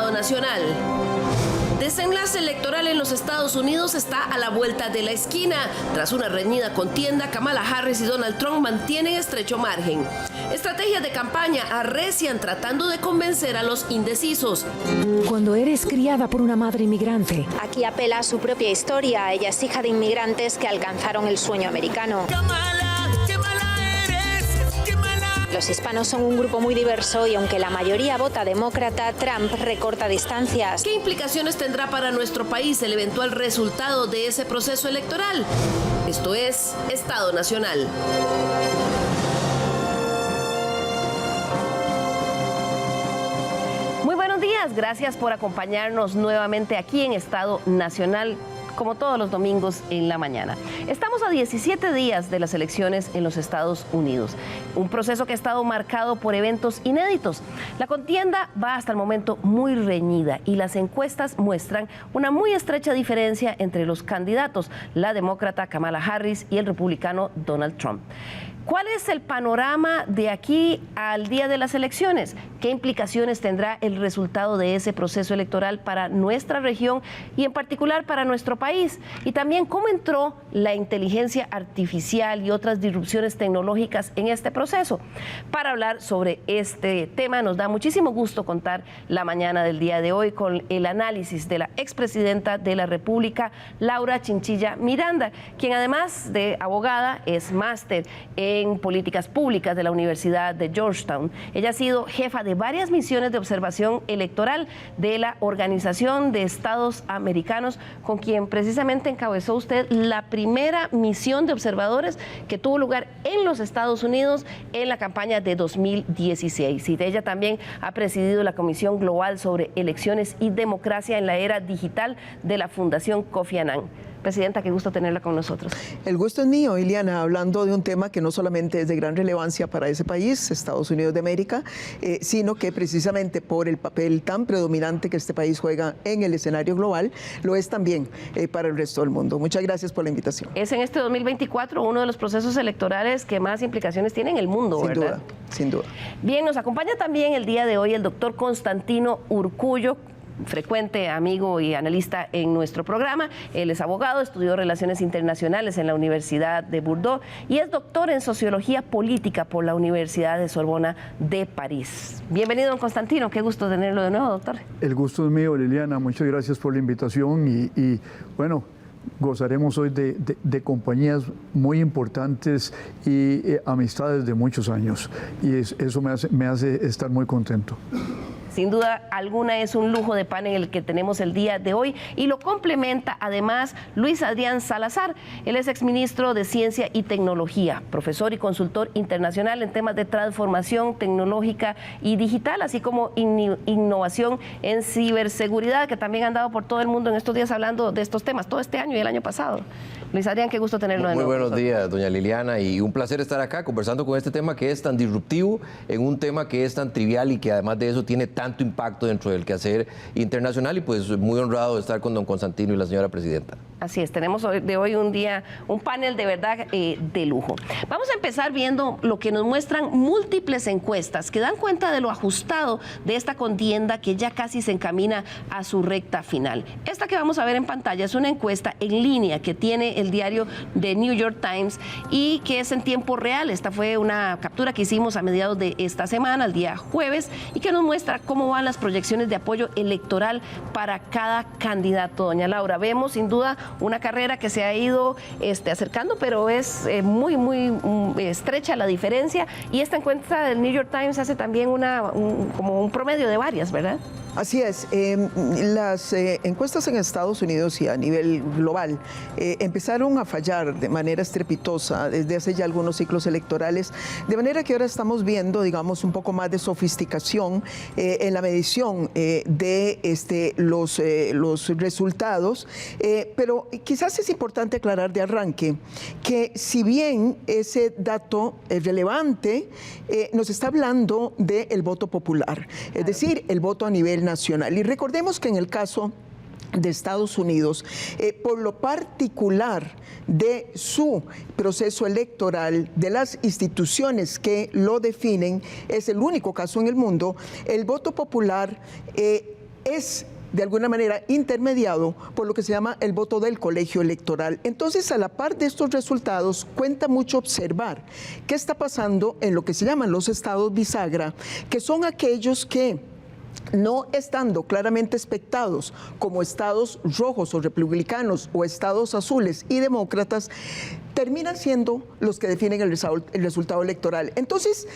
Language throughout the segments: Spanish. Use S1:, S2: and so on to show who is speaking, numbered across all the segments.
S1: Estado Nacional. Desenlace electoral en los Estados Unidos está a la vuelta de la esquina. Tras una reñida contienda, Kamala Harris y Donald Trump mantienen estrecho margen. Estrategias de campaña arrecian tratando de convencer a los indecisos.
S2: Cuando eres criada por una madre inmigrante.
S3: Aquí apela a su propia historia. Ella es hija de inmigrantes que alcanzaron el sueño americano. Los hispanos son un grupo muy diverso y aunque la mayoría vota demócrata, Trump recorta distancias.
S1: ¿Qué implicaciones tendrá para nuestro país el eventual resultado de ese proceso electoral? Esto es Estado Nacional. Muy buenos días, gracias por acompañarnos nuevamente aquí en Estado Nacional, como todos los domingos en la mañana. Estamos a 17 días de las elecciones en los Estados Unidos, un proceso que ha estado marcado por eventos inéditos. La contienda va hasta el momento muy reñida y las encuestas muestran una muy estrecha diferencia entre los candidatos, la demócrata Kamala Harris y el republicano Donald Trump. ¿Cuál es el panorama de aquí al día de las elecciones? ¿Qué implicaciones tendrá el resultado de ese proceso electoral para nuestra región y en particular para nuestro país? Y también cómo entró la inteligencia artificial y otras disrupciones tecnológicas en este proceso. Para hablar sobre este tema nos da muchísimo gusto contar la mañana del día de hoy con el análisis de la expresidenta de la República, Laura Chinchilla Miranda, quien además de abogada es máster en políticas públicas de la Universidad de Georgetown. Ella ha sido jefa de varias misiones de observación electoral de la Organización de Estados Americanos, con quien precisamente encabezó usted la primera misión de observadores que tuvo lugar en los Estados Unidos en la campaña de 2016. Y de ella también ha presidido la Comisión Global sobre Elecciones y Democracia en la Era Digital de la Fundación Kofi Annan. Presidenta, qué gusto tenerla con nosotros.
S4: El gusto es mío, Iliana, hablando de un tema que no solamente es de gran relevancia para ese país, Estados Unidos de América, sino que precisamente por el papel tan predominante que este país juega en el escenario global, lo es también para el resto del mundo. Muchas gracias por la invitación.
S1: Es en este 2024 uno de los procesos electorales que más implicaciones tiene en el mundo,
S4: sin
S1: ¿verdad?
S4: Duda, sin duda.
S1: Bien, nos acompaña también el día de hoy el doctor Constantino Urcullo, frecuente amigo y analista en nuestro programa. Él es abogado, estudió Relaciones Internacionales en la Universidad de Bordeaux y es doctor en Sociología Política por la Universidad de Sorbona de París. Bienvenido, don Constantino, qué gusto tenerlo de nuevo, doctor.
S5: El gusto es mío, Liliana, muchas gracias por la invitación y bueno, gozaremos hoy de compañías muy importantes y amistades de muchos años y eso me hace estar muy contento.
S1: Sin duda alguna es un lujo de panel el que tenemos el día de hoy y lo complementa además Luis Adrián Salazar. Él es exministro de Ciencia y Tecnología, profesor y consultor internacional en temas de transformación tecnológica y digital, así como innovación en ciberseguridad, que también ha andado por todo el mundo en estos días hablando de estos temas, todo este año y el año pasado. Luis Adrián, qué gusto tenerlo de nuevo.
S6: Muy buenos días, doña Liliana, y un placer estar acá conversando con este tema que es tan disruptivo, en un tema que es tan trivial y que además de eso tiene tanto impacto dentro del quehacer internacional, y pues muy honrado de estar con don Constantino y la señora presidenta.
S1: Así es, tenemos hoy un panel de verdad de lujo. Vamos a empezar viendo lo que nos muestran múltiples encuestas que dan cuenta de lo ajustado de esta contienda que ya casi se encamina a su recta final. Esta que vamos a ver en pantalla es una encuesta en línea que tiene el diario The New York Times y que es en tiempo real. Esta fue una captura que hicimos a mediados de esta semana, el día jueves, y que nos muestra cómo van las proyecciones de apoyo electoral para cada candidato. Doña Laura, vemos sin duda una carrera que se ha ido acercando, pero es muy estrecha la diferencia, y esta encuesta del New York Times hace también como un promedio de varias, ¿verdad?
S4: Así es, las encuestas en Estados Unidos y a nivel global empezaron a fallar de manera estrepitosa desde hace ya algunos ciclos electorales, de manera que ahora estamos viendo, digamos, un poco más de sofisticación en la medición de los resultados, pero quizás es importante aclarar de arranque que si bien ese dato es relevante, nos está hablando del voto popular, es decir, el voto a nivel nacional. Y recordemos que en el caso de Estados Unidos, por lo particular de su proceso electoral, de las instituciones que lo definen, es el único caso en el mundo, el voto popular es de alguna manera intermediado por lo que se llama el voto del colegio electoral. Entonces, a la par de estos resultados, cuenta mucho observar qué está pasando en lo que se llaman los estados bisagra, que son aquellos que, no estando claramente expectados como estados rojos o republicanos o estados azules y demócratas, terminan siendo los que definen el resultado electoral. Entonces,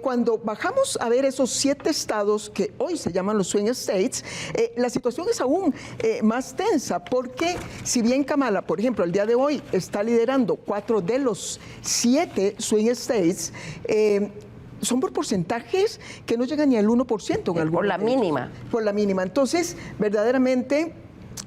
S4: cuando bajamos a ver esos 7 estados que hoy se llaman los swing states, la situación es aún más tensa, porque si bien Kamala, por ejemplo, al día de hoy está liderando 4 de los 7 swing states, son por porcentajes que no llegan ni al 1% en algunos.
S1: Por la mínima.
S4: Por la mínima. Entonces, verdaderamente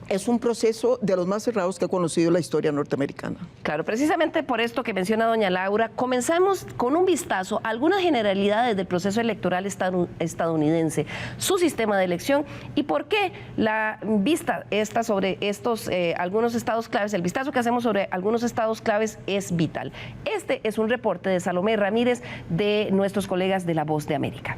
S4: es un proceso de los más cerrados que ha conocido la historia norteamericana.
S1: Claro, precisamente por esto que menciona doña Laura, comenzamos con un vistazo a algunas generalidades del proceso electoral estadounidense, su sistema de elección y por qué la vista esta sobre estos algunos estados claves, el vistazo que hacemos sobre algunos estados claves es vital. Este es un reporte de Salomé Ramírez de nuestros colegas de La Voz de América.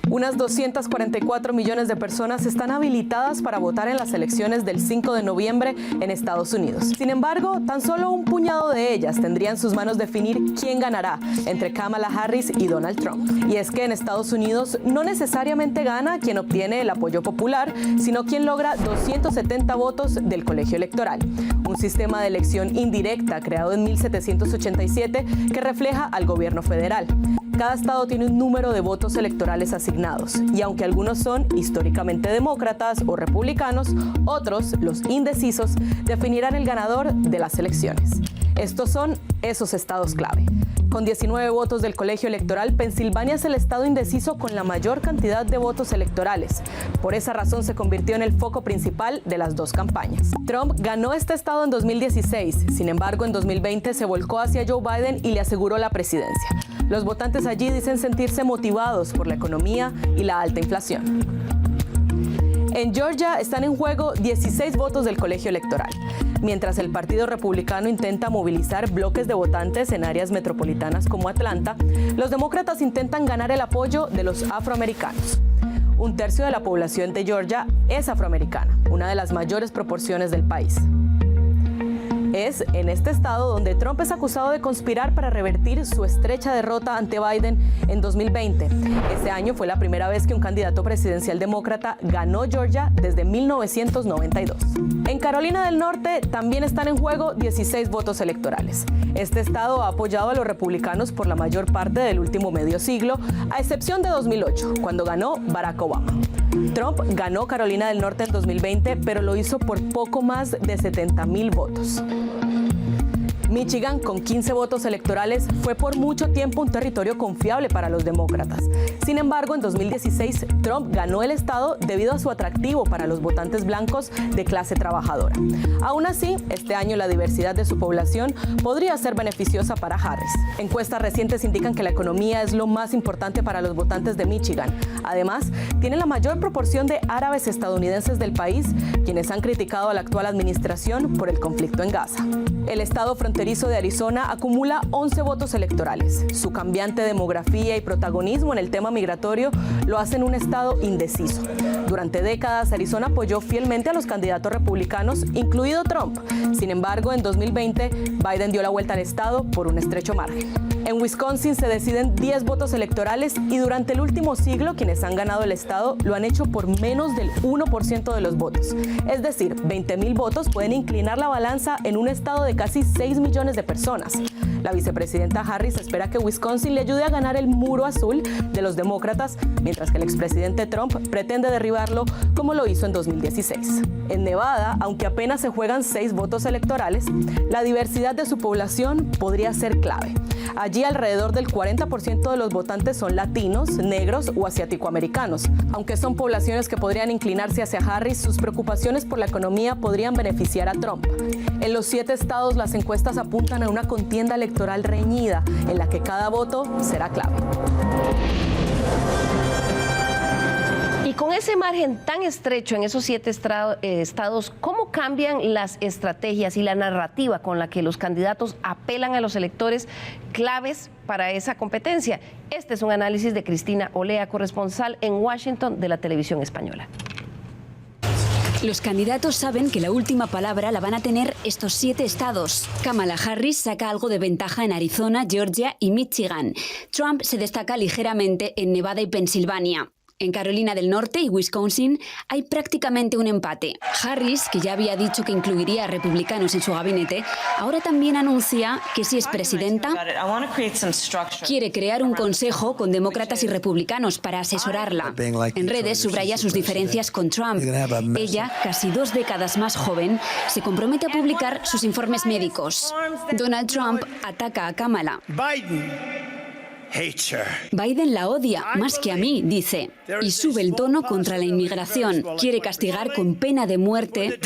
S7: Unas 244 millones de personas están habilitadas para votar en las elecciones del 5 de noviembre en Estados Unidos. Sin embargo, tan solo un puñado de ellas tendría en sus manos definir quién ganará entre Kamala Harris y Donald Trump. Y es que en Estados Unidos no necesariamente gana quien obtiene el apoyo popular, sino quien logra 270 votos del colegio electoral. Un sistema de elección indirecta creado en 1787 que refleja al gobierno federal. Cada estado tiene un número de votos electorales asignados y aunque algunos son históricamente demócratas o republicanos, otros, los indecisos, definirán el ganador de las elecciones. Estos son esos estados clave. Con 19 votos del colegio electoral, Pensilvania es el estado indeciso con la mayor cantidad de votos electorales. Por esa razón se convirtió en el foco principal de las dos campañas. Trump ganó este estado en 2016, sin embargo en 2020 se volcó hacia Joe Biden y le aseguró la presidencia. Los votantes allí dicen sentirse motivados por la economía y la alta inflación. En Georgia están en juego 16 votos del colegio electoral. Mientras el Partido Republicano intenta movilizar bloques de votantes en áreas metropolitanas como Atlanta, los demócratas intentan ganar el apoyo de los afroamericanos. Un tercio de la población de Georgia es afroamericana, una de las mayores proporciones del país. Es en este estado donde Trump es acusado de conspirar para revertir su estrecha derrota ante Biden en 2020. Este año fue la primera vez que un candidato presidencial demócrata ganó Georgia desde 1992. En Carolina del Norte también están en juego 16 votos electorales. Este estado ha apoyado a los republicanos por la mayor parte del último medio siglo, a excepción de 2008, cuando ganó Barack Obama. Trump ganó Carolina del Norte en 2020, pero lo hizo por poco más de 70,000 votos. Michigan, con 15 votos electorales, fue por mucho tiempo un territorio confiable para los demócratas. Sin embargo, en 2016, Trump ganó el estado debido a su atractivo para los votantes blancos de clase trabajadora. Aún así, este año la diversidad de su población podría ser beneficiosa para Harris. Encuestas recientes indican que la economía es lo más importante para los votantes de Michigan. Además, tiene la mayor proporción de árabes estadounidenses del país, quienes han criticado a la actual administración por el conflicto en Gaza. El estado fronterizo de Arizona acumula 11 votos electorales. Su cambiante demografía y protagonismo en el tema migratorio lo hacen un estado indeciso. Durante décadas, Arizona apoyó fielmente a los candidatos republicanos, incluido Trump. Sin embargo, en 2020, Biden dio la vuelta al estado por un estrecho margen. En Wisconsin se deciden 10 votos electorales y durante el último siglo quienes han ganado el estado lo han hecho por menos del 1% de los votos. Es decir, 20,000 votos pueden inclinar la balanza en un estado de casi 6 millones de personas. La vicepresidenta Harris espera que Wisconsin le ayude a ganar el muro azul de los demócratas, mientras que el expresidente Trump pretende derribarlo como lo hizo en 2016. En Nevada, aunque apenas se juegan 6 votos electorales, la diversidad de su población podría ser clave. Allí alrededor del 40% de los votantes son latinos, negros o asiático-americanos. Aunque son poblaciones que podrían inclinarse hacia Harris, sus preocupaciones por la economía podrían beneficiar a Trump. En los 7 estados las encuestas apuntan a una contienda electoral reñida en la que cada voto será clave.
S1: Y con ese margen tan estrecho en esos 7 estados, ¿cómo cambian las estrategias y la narrativa con la que los candidatos apelan a los electores claves para esa competencia? Este es un análisis de Cristina Olea, corresponsal en Washington de la televisión española.
S8: Los candidatos saben que la última palabra la van a tener estos 7 estados. Kamala Harris saca algo de ventaja en Arizona, Georgia y Michigan. Trump se destaca ligeramente en Nevada y Pensilvania. En Carolina del Norte y Wisconsin hay prácticamente un empate. Harris, que ya había dicho que incluiría a republicanos en su gabinete, ahora también anuncia que si es presidenta, quiere crear un consejo con demócratas y republicanos para asesorarla. En redes subraya sus diferencias con Trump. Ella, casi 2 décadas más joven, se compromete a publicar sus informes médicos. Donald Trump ataca a Kamala. Biden la odia más que a mí, dice, y sube el tono contra la inmigración. Quiere castigar con pena de muerte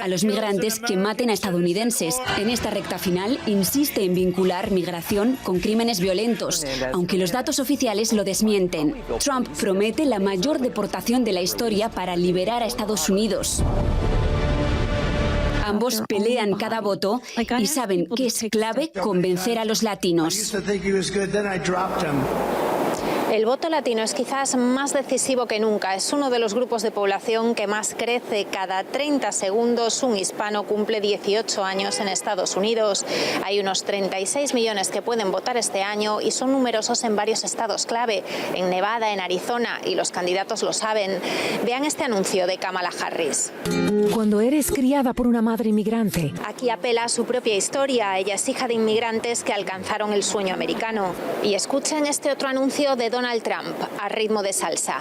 S8: a los migrantes que maten a estadounidenses. En esta recta final insiste en vincular migración con crímenes violentos, aunque los datos oficiales lo desmienten. Trump promete la mayor deportación de la historia para liberar a Estados Unidos. Ambos pelean cada voto y saben que es clave convencer a los latinos.
S3: El voto latino es quizás más decisivo que nunca. Es uno de los grupos de población que más crece. Cada 30 segundos un hispano cumple 18 años en Estados Unidos. Hay unos 36 millones que pueden votar este año y son numerosos en varios estados clave, en Nevada, en Arizona, y los candidatos lo saben. Vean este anuncio de Kamala Harris.
S2: Cuando eres criada por una madre inmigrante,
S3: Aquí apela a su propia historia. Ella es hija de inmigrantes que alcanzaron el sueño americano. Y escuchen este otro anuncio de Donald Trump a ritmo de salsa.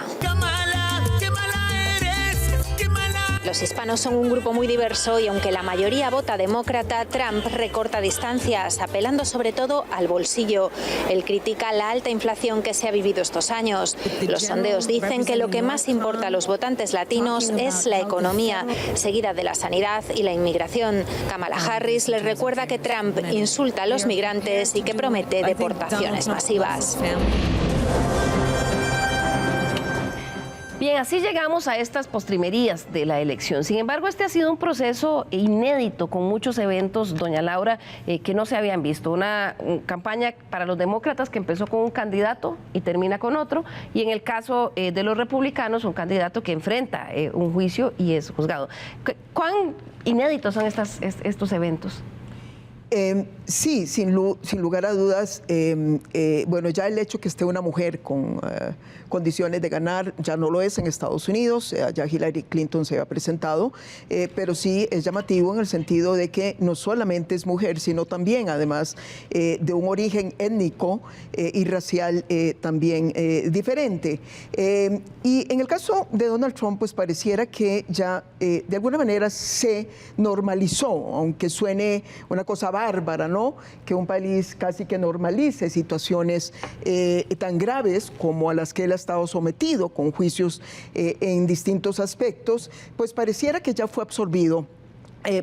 S3: Los hispanos son un grupo muy diverso y aunque la mayoría vota demócrata, Trump recorta distancias, apelando sobre todo al bolsillo. Él critica la alta inflación que se ha vivido estos años. Los sondeos dicen que lo que más importa a los votantes latinos es la economía, seguida de la sanidad y la inmigración. Kamala Harris les recuerda que Trump insulta a los migrantes y que promete deportaciones masivas.
S1: Bien, así llegamos a estas postrimerías de la elección. Sin embargo, este ha sido un proceso inédito con muchos eventos, doña Laura, que no se habían visto. Una campaña para los demócratas que empezó con un candidato y termina con otro. Y en el caso de los republicanos, un candidato que enfrenta un juicio y es juzgado. ¿Cuán inéditos son estos eventos?
S4: Sí, sin lugar a dudas. Bueno, ya el hecho que esté una mujer con condiciones de ganar ya no lo es en Estados Unidos, ya Hillary Clinton se ha presentado, pero sí es llamativo en el sentido de que no solamente es mujer, sino también, además, de un origen étnico y racial también diferente. Y en el caso de Donald Trump, pues pareciera que ya de alguna manera se normalizó, aunque suene una cosa bárbara, ¿no? Que un país casi que normalice situaciones tan graves como a las que él ha estado sometido, con juicios en distintos aspectos, pues pareciera que ya fue absorbido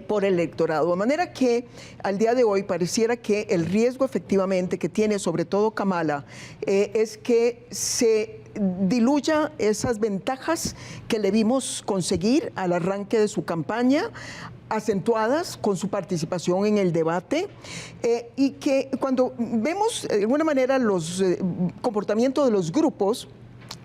S4: por el electorado. De manera que al día de hoy pareciera que el riesgo efectivamente que tiene sobre todo Kamala es que se diluya esas ventajas que le vimos conseguir al arranque de su campaña, acentuadas con su participación en el debate, y que cuando vemos de alguna manera los comportamientos de los grupos,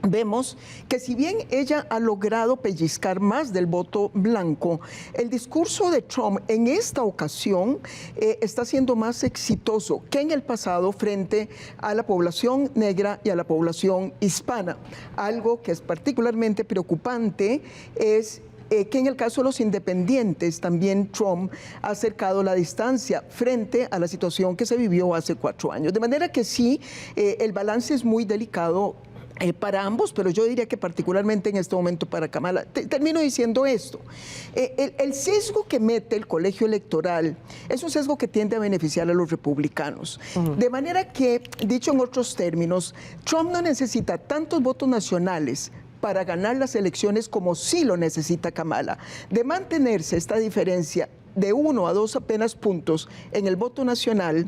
S4: vemos que si bien ella ha logrado pellizcar más del voto blanco, el discurso de Trump en esta ocasión está siendo más exitoso que en el pasado frente a la población negra y a la población hispana. Algo que es particularmente preocupante es que en el caso de los independientes también Trump ha acercado la distancia frente a la situación que se vivió hace 4 años. De manera que sí, el balance es muy delicado para ambos, pero yo diría que particularmente en este momento para Kamala. Termino diciendo esto. El sesgo que mete el colegio electoral es un sesgo que tiende a beneficiar a los republicanos. De manera que, dicho en otros términos, Trump no necesita tantos votos nacionales para ganar las elecciones como sí lo necesita Kamala. De mantenerse esta diferencia de 1 a 2 apenas puntos en el voto nacional,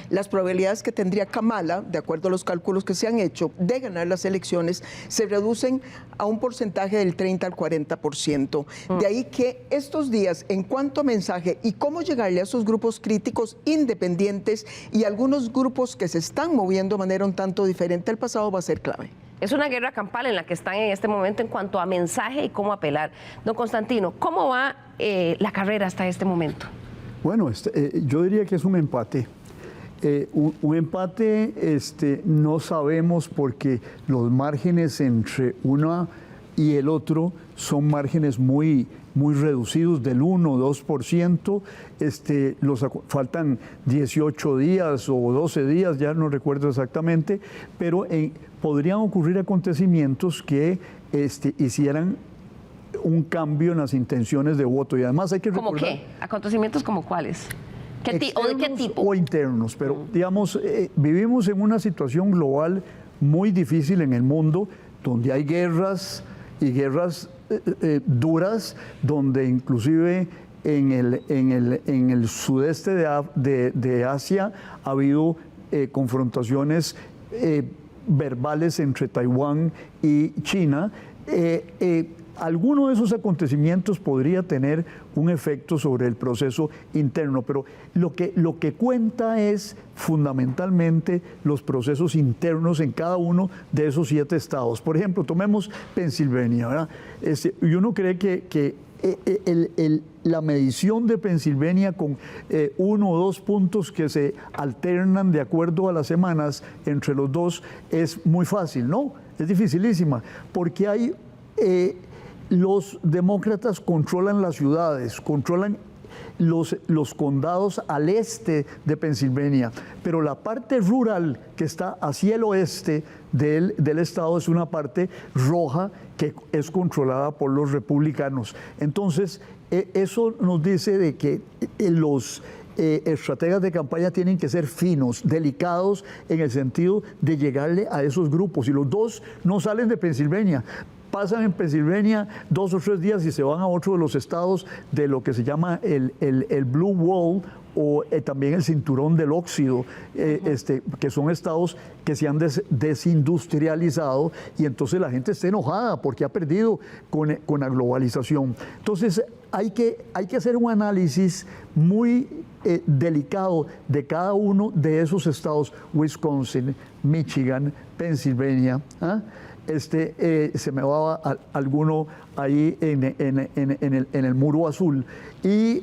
S4: las probabilidades que tendría Kamala, de acuerdo a los cálculos que se han hecho, de ganar las elecciones, se reducen a un porcentaje del 30 al 40%. De ahí que estos días, en cuanto a mensaje y cómo llegarle a esos grupos críticos independientes y algunos grupos que se están moviendo de manera un tanto diferente al pasado, va a ser clave.
S1: Es una guerra campal en la que están en este momento en cuanto a mensaje y cómo apelar. Don Constantino, ¿cómo va la carrera hasta este momento?
S5: Bueno, yo diría que es un empate. Un empate no sabemos porque los márgenes entre una y el otro son márgenes muy reducidos, del 1 o 2%. Faltan 18 días o 12 días, ya no recuerdo exactamente, pero podrían ocurrir acontecimientos que hicieran un cambio en las intenciones de voto. Y además hay que recordar...
S1: ¿Cómo qué? ¿Acontecimientos como cuáles? ¿O de qué tipo?
S5: O internos, pero digamos, vivimos en una situación global muy difícil en el mundo, donde hay guerras y guerras duras, donde inclusive en el sudeste de Asia ha habido confrontaciones verbales entre Taiwán y China. Alguno de esos acontecimientos podría tener un efecto sobre el proceso interno, pero lo que cuenta es fundamentalmente los procesos internos en cada uno de esos 7 estados. Por ejemplo, tomemos Pensilvania, ¿verdad? Y uno cree que la medición de Pensilvania con 1 o 2 puntos que se alternan de acuerdo a las semanas entre los dos es muy fácil. No, es dificilísima, porque hay... los demócratas controlan las ciudades, controlan los condados al este de Pensilvania, pero la parte rural que está hacia el oeste del estado es una parte roja que es controlada por los republicanos. Entonces, eso nos dice de que los estrategas de campaña tienen que ser finos, delicados en el sentido de llegarle a esos grupos, y los dos no salen de Pensilvania. Pasan en Pensilvania 2 o 3 días y se van a otro de los estados de lo que se llama el Blue Wall, o también el cinturón del óxido, que son estados que se han desindustrializado, y entonces la gente está enojada porque ha perdido con la globalización. Entonces hay que hacer un análisis muy delicado de cada uno de esos estados: Wisconsin, Michigan, Pensilvania. Se me va alguno ahí en el muro azul, y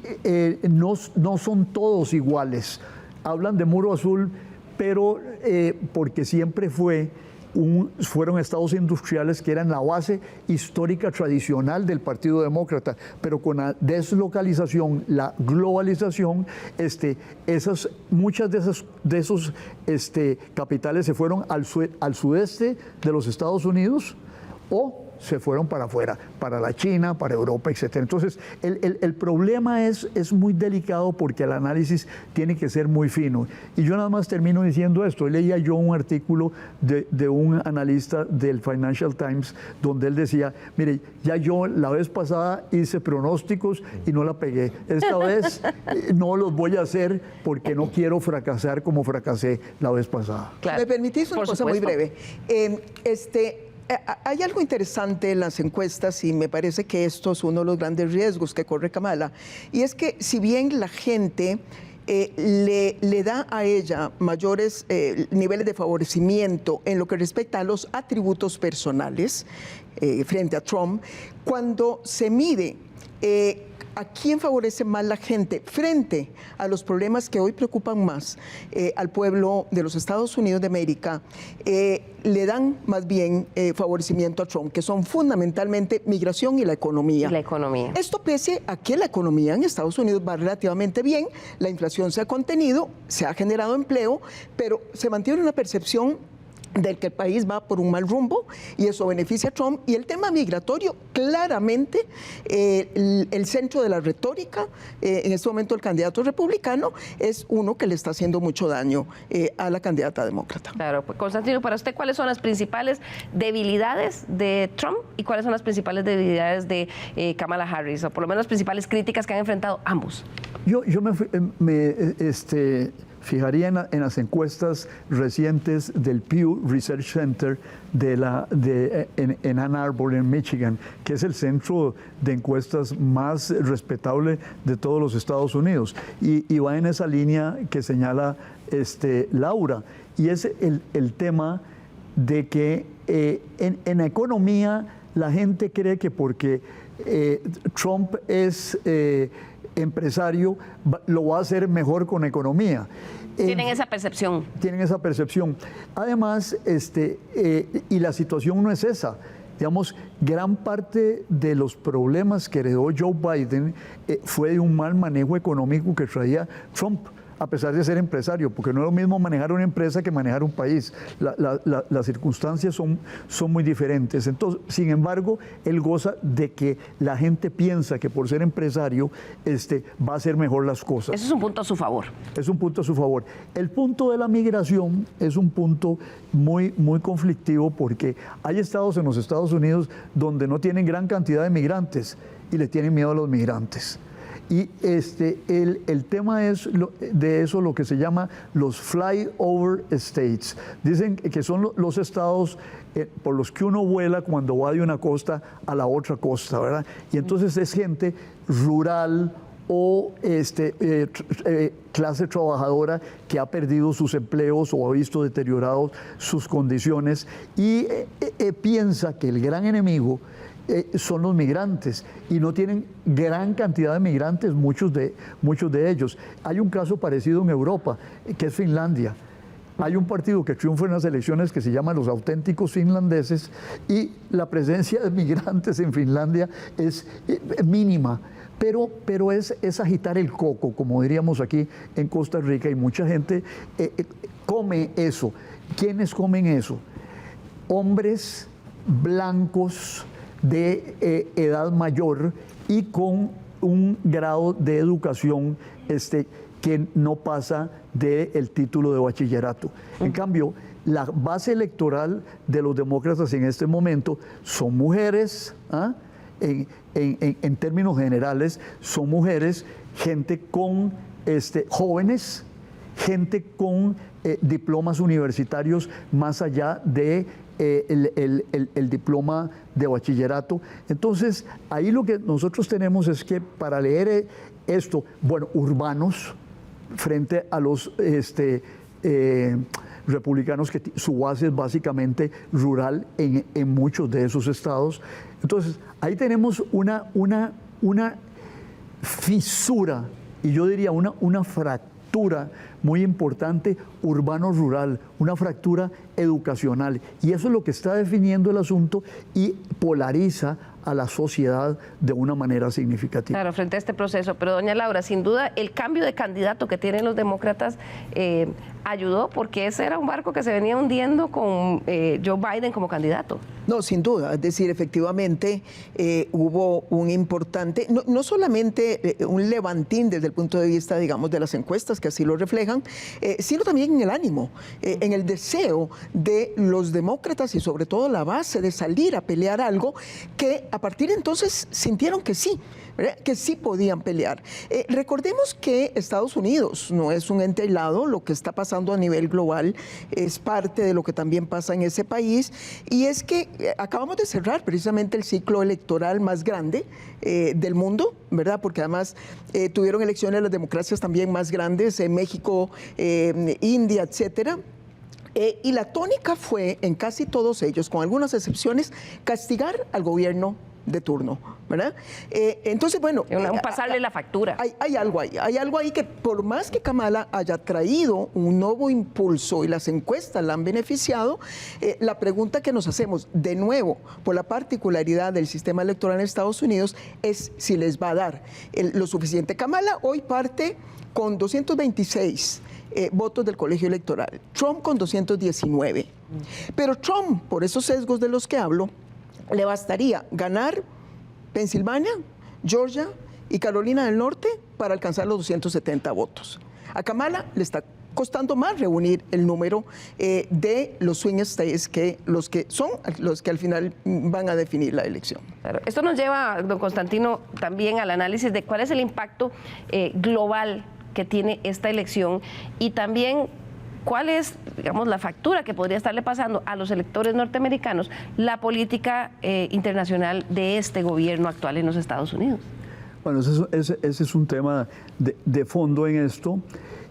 S5: no son todos iguales. Hablan de muro azul, pero porque siempre fueron estados industriales que eran la base histórica tradicional del Partido Demócrata, pero con la deslocalización, la globalización, muchas de esos capitales se fueron al sudeste de los Estados Unidos, o se fueron para afuera, para la China, para Europa, etc. Entonces, el problema es muy delicado porque el análisis tiene que ser muy fino. Y yo nada más termino diciendo esto. Leía yo un artículo de un analista del Financial Times donde él decía: mire, ya yo la vez pasada hice pronósticos y no la pegué. Esta vez no los voy a hacer porque no quiero fracasar como fracasé la vez pasada.
S4: Claro. ¿Me permitís una cosa muy breve? Hay algo interesante en las encuestas, y me parece que esto es uno de los grandes riesgos que corre Kamala, y es que si bien la gente le da a ella mayores niveles de favorecimiento en lo que respecta a los atributos personales frente a Trump, cuando se mide ¿a quién favorece más la gente frente a los problemas que hoy preocupan más al pueblo de los Estados Unidos de América? Le dan más bien favorecimiento a Trump, que son fundamentalmente migración y la economía. Esto pese a que la economía en Estados Unidos va relativamente bien, la inflación se ha contenido, se ha generado empleo, pero se mantiene una percepción del que el país va por un mal rumbo, y eso beneficia a Trump. Y el tema migratorio, claramente el centro de la retórica en este momento el candidato republicano es uno que le está haciendo mucho daño a la candidata demócrata.
S1: Claro, pues, Constantino, para usted, ¿cuáles son las principales debilidades de Trump y cuáles son las principales debilidades de Kamala Harris, o por lo menos las principales críticas que han enfrentado ambos?
S5: Yo fijaría en las encuestas recientes del Pew Research Center en Ann Arbor, en Michigan, que es el centro de encuestas más respetable de todos los Estados Unidos. Y va en esa línea que señala Laura, y es el tema de que en la economía la gente cree que porque Trump es empresario lo va a hacer mejor con economía.
S1: Tienen esa percepción.
S5: Tienen esa percepción. Además, y la situación no es esa. Digamos, gran parte de los problemas que heredó Joe Biden fue de un mal manejo económico que traía Trump, a pesar de ser empresario, porque no es lo mismo manejar una empresa que manejar un país. Las circunstancias son muy diferentes. Entonces, sin embargo, él goza de que la gente piensa que por ser empresario va a hacer mejor las cosas.
S1: Eso es un punto a su favor.
S5: Es un punto a su favor. El punto de la migración es un punto muy, muy conflictivo, porque hay estados en los Estados Unidos donde no tienen gran cantidad de migrantes y le tienen miedo a los migrantes. Y el tema es de eso lo que se llama los flyover states. Dicen que son los estados por los que uno vuela cuando va de una costa a la otra costa, ¿verdad? Y entonces es gente rural o clase trabajadora que ha perdido sus empleos o ha visto deteriorados sus condiciones y piensa que el gran enemigo son los migrantes, y no tienen gran cantidad de migrantes, muchos de ellos. Hay un caso parecido en Europa, que es Finlandia. Hay un partido que triunfa en las elecciones que se llama los auténticos finlandeses, y la presencia de migrantes en Finlandia es mínima. Pero es agitar el coco, como diríamos aquí en Costa Rica, y mucha gente come eso. ¿Quiénes comen eso? Hombres blancos de edad mayor y con un grado de educación que no pasa del título de bachillerato. En cambio, la base electoral de los demócratas en este momento son mujeres, en términos generales, son mujeres, gente con jóvenes, gente con diplomas universitarios más allá de el diploma de bachillerato. Entonces, ahí lo que nosotros tenemos es que para leer esto, bueno, urbanos frente a los republicanos, que su base es básicamente rural en muchos de esos estados. Entonces, ahí tenemos una fisura, y yo diría una fractura muy importante urbano-rural, una fractura educacional. Y eso es lo que está definiendo el asunto y polariza a la sociedad de una manera significativa.
S1: Claro, frente a este proceso. Pero doña Laura, sin duda el cambio de candidato que tienen los demócratas ayudó, porque ese era un barco que se venía hundiendo con Joe Biden como candidato.
S4: No, sin duda. Es decir, efectivamente hubo un importante, no solamente un levantín desde el punto de vista, digamos, de las encuestas que así lo reflejan, sino también en el ánimo, en el deseo de los demócratas y sobre todo la base de salir a pelear algo que a partir de entonces sintieron que sí, ¿verdad? Que sí podían pelear. Recordemos que Estados Unidos no es un ente aislado, lo que está pasando a nivel global es parte de lo que también pasa en ese país, y es que acabamos de cerrar precisamente el ciclo electoral más grande del mundo, ¿verdad? Porque además tuvieron elecciones las democracias también más grandes, en México, India, etcétera. Y la tónica fue, en casi todos ellos, con algunas excepciones, castigar al gobierno de turno, ¿verdad? Entonces, bueno...
S1: pasarle la factura.
S4: Hay algo ahí que por más que Kamala haya traído un nuevo impulso y las encuestas la han beneficiado, la pregunta que nos hacemos, de nuevo, por la particularidad del sistema electoral en Estados Unidos, es si les va a dar lo suficiente. Kamala hoy parte con 226 votos del colegio electoral, Trump con 219. Pero Trump, por esos sesgos de los que hablo, le bastaría ganar Pensilvania, Georgia y Carolina del Norte para alcanzar los 270 votos. A Kamala le está costando más reunir el número de los swing states que los que al final van a definir la elección.
S1: Claro. Esto nos lleva, don Constantino, también al análisis de cuál es el impacto global que tiene esta elección y también cuál es, digamos, la factura que podría estarle pasando a los electores norteamericanos la política internacional de este gobierno actual en los Estados Unidos.
S5: Bueno, ese es un tema de fondo en esto.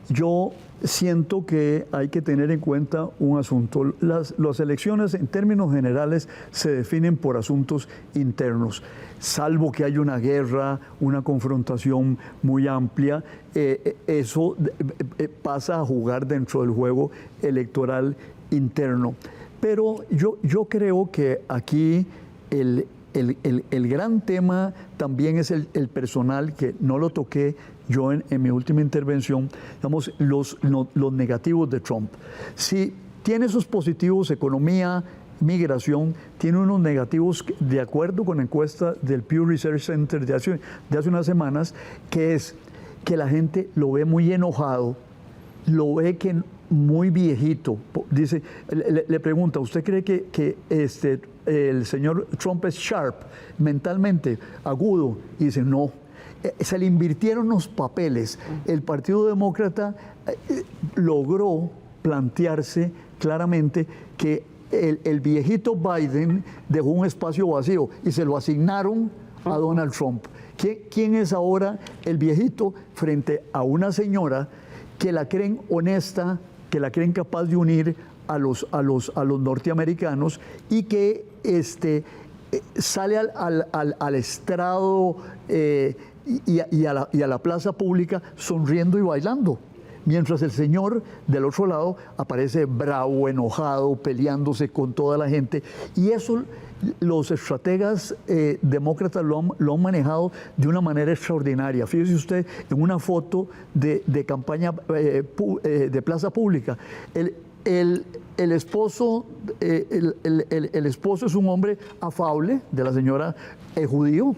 S5: Yo siento que hay que tener en cuenta un asunto. Las elecciones en términos generales se definen por asuntos internos, salvo que haya una guerra, una confrontación muy amplia, eso pasa a jugar dentro del juego electoral interno. Pero yo creo que aquí el gran tema también es el personal, que no lo toqué yo en mi última intervención, digamos, los negativos de Trump. Si tiene sus positivos, economía, migración, tiene unos negativos, de acuerdo con la encuesta del Pew Research Center de hace unas semanas, que es que la gente lo ve muy enojado, lo ve que muy viejito. Dice, le pregunta, ¿usted cree que el señor Trump es sharp, mentalmente agudo? Y dice, no. Se le invirtieron los papeles. El Partido Demócrata logró plantearse claramente que el viejito Biden dejó un espacio vacío y se lo asignaron a Donald Trump. ¿Quién es ahora el viejito frente a una señora que la creen honesta, que la creen capaz de unir a los norteamericanos y que sale al estrado y a la plaza pública sonriendo y bailando? Mientras el señor del otro lado aparece bravo, enojado, peleándose con toda la gente. Y eso los estrategas demócratas lo han manejado de una manera extraordinaria. Fíjese usted en una foto de campaña de plaza pública. El esposo es un hombre afable, de la señora judío.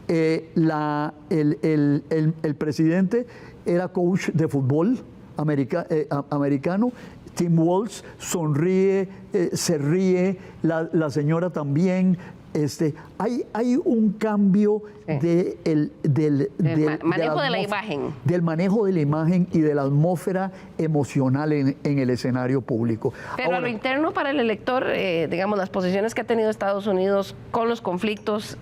S5: El presidente era coach de fútbol americano. Tim Walz sonríe, se ríe, la señora también. Hay un cambio del manejo de la imagen. Del manejo de la imagen y de la atmósfera emocional en el escenario público.
S1: Pero ahora, a lo interno para el elector, digamos, las posiciones que ha tenido Estados Unidos con los conflictos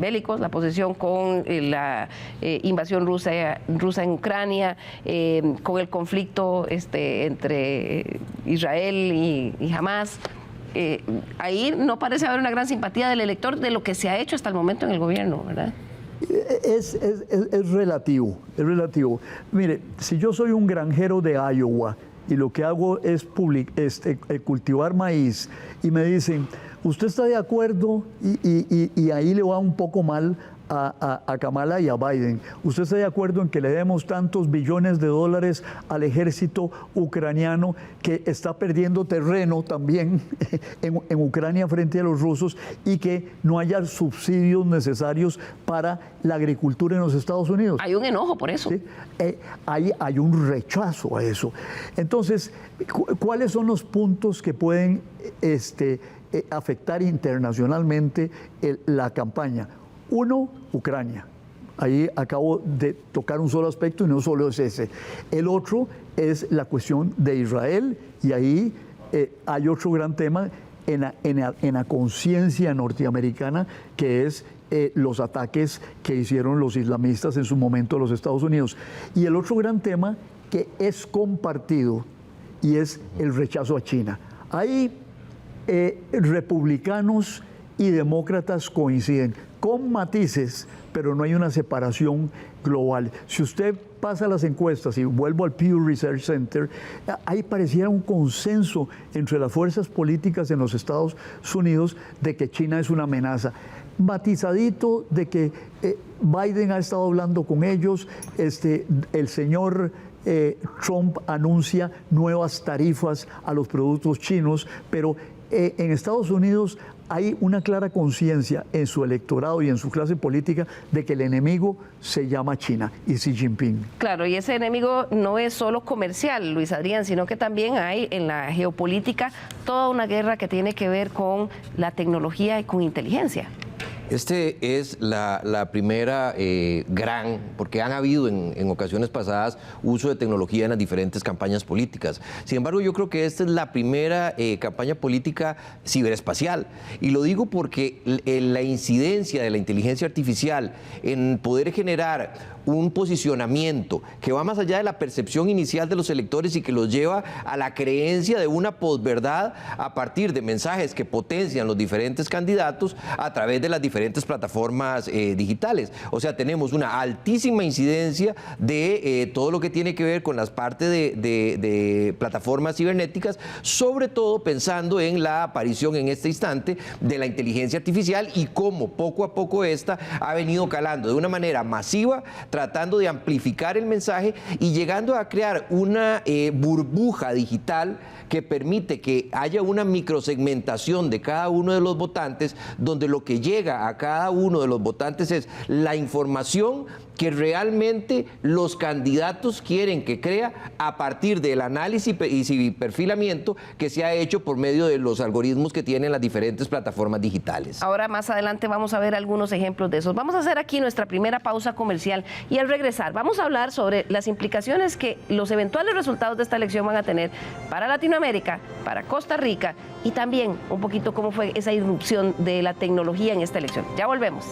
S1: bélicos, la posición con la invasión rusa en Ucrania, con el conflicto entre Israel y Hamás. Ahí no parece haber una gran simpatía del elector de lo que se ha hecho hasta el momento en el gobierno, ¿verdad?
S5: Es relativo, es relativo. Mire, si yo soy un granjero de Iowa y lo que hago es cultivar maíz y me dicen, ¿usted está de acuerdo? Y ahí le va un poco mal a Kamala y a Biden. ¿Usted está de acuerdo en que le demos tantos billones de dólares al ejército ucraniano que está perdiendo terreno también en Ucrania frente a los rusos y que no haya subsidios necesarios para la agricultura en los Estados Unidos?
S1: Hay un enojo por eso.
S5: ¿Sí? Hay un rechazo a eso. Entonces, ¿cuáles son los puntos que pueden afectar internacionalmente la campaña? Uno, Ucrania. Ahí acabo de tocar un solo aspecto y no solo es ese. El otro es la cuestión de Israel y ahí hay otro gran tema en la conciencia norteamericana, que es los ataques que hicieron los islamistas en su momento a los Estados Unidos. Y el otro gran tema que es compartido y es el rechazo a China. Ahí republicanos y demócratas coinciden, con matices, pero no hay una separación global. Si usted pasa las encuestas, y vuelvo al Pew Research Center, ahí pareciera un consenso entre las fuerzas políticas en los Estados Unidos de que China es una amenaza. Matizadito de que Biden ha estado hablando con ellos, el señor Trump anuncia nuevas tarifas a los productos chinos, pero en Estados Unidos hay una clara conciencia en su electorado y en su clase política de que el enemigo se llama China y Xi Jinping.
S1: Claro, y ese enemigo no es solo comercial, Luis Adrián, sino que también hay en la geopolítica toda una guerra que tiene que ver con la tecnología y con inteligencia.
S6: Este es la primera gran, porque han habido en ocasiones pasadas uso de tecnología en las diferentes campañas políticas. Sin embargo, yo creo que esta es la primera campaña política ciberespacial. Y lo digo porque la incidencia de la inteligencia artificial en poder generar un posicionamiento que va más allá de la percepción inicial de los electores y que los lleva a la creencia de una posverdad a partir de mensajes que potencian los diferentes candidatos a través de las diferentes plataformas digitales. O sea, tenemos una altísima incidencia de todo lo que tiene que ver con las partes de plataformas cibernéticas, sobre todo pensando en la aparición en este instante de la inteligencia artificial y cómo poco a poco esta ha venido calando de una manera masiva, tratando de amplificar el mensaje y llegando a crear una burbuja digital que permite que haya una microsegmentación de cada uno de los votantes, donde lo que llega a cada uno de los votantes es la información que realmente los candidatos quieren que crea a partir del análisis y perfilamiento que se ha hecho por medio de los algoritmos que tienen las diferentes plataformas digitales.
S1: Ahora más adelante vamos a ver algunos ejemplos de esos. Vamos a hacer aquí nuestra primera pausa comercial y al regresar vamos a hablar sobre las implicaciones que los eventuales resultados de esta elección van a tener para Latinoamérica, para Costa Rica y también un poquito cómo fue esa irrupción de la tecnología en esta elección. Ya volvemos.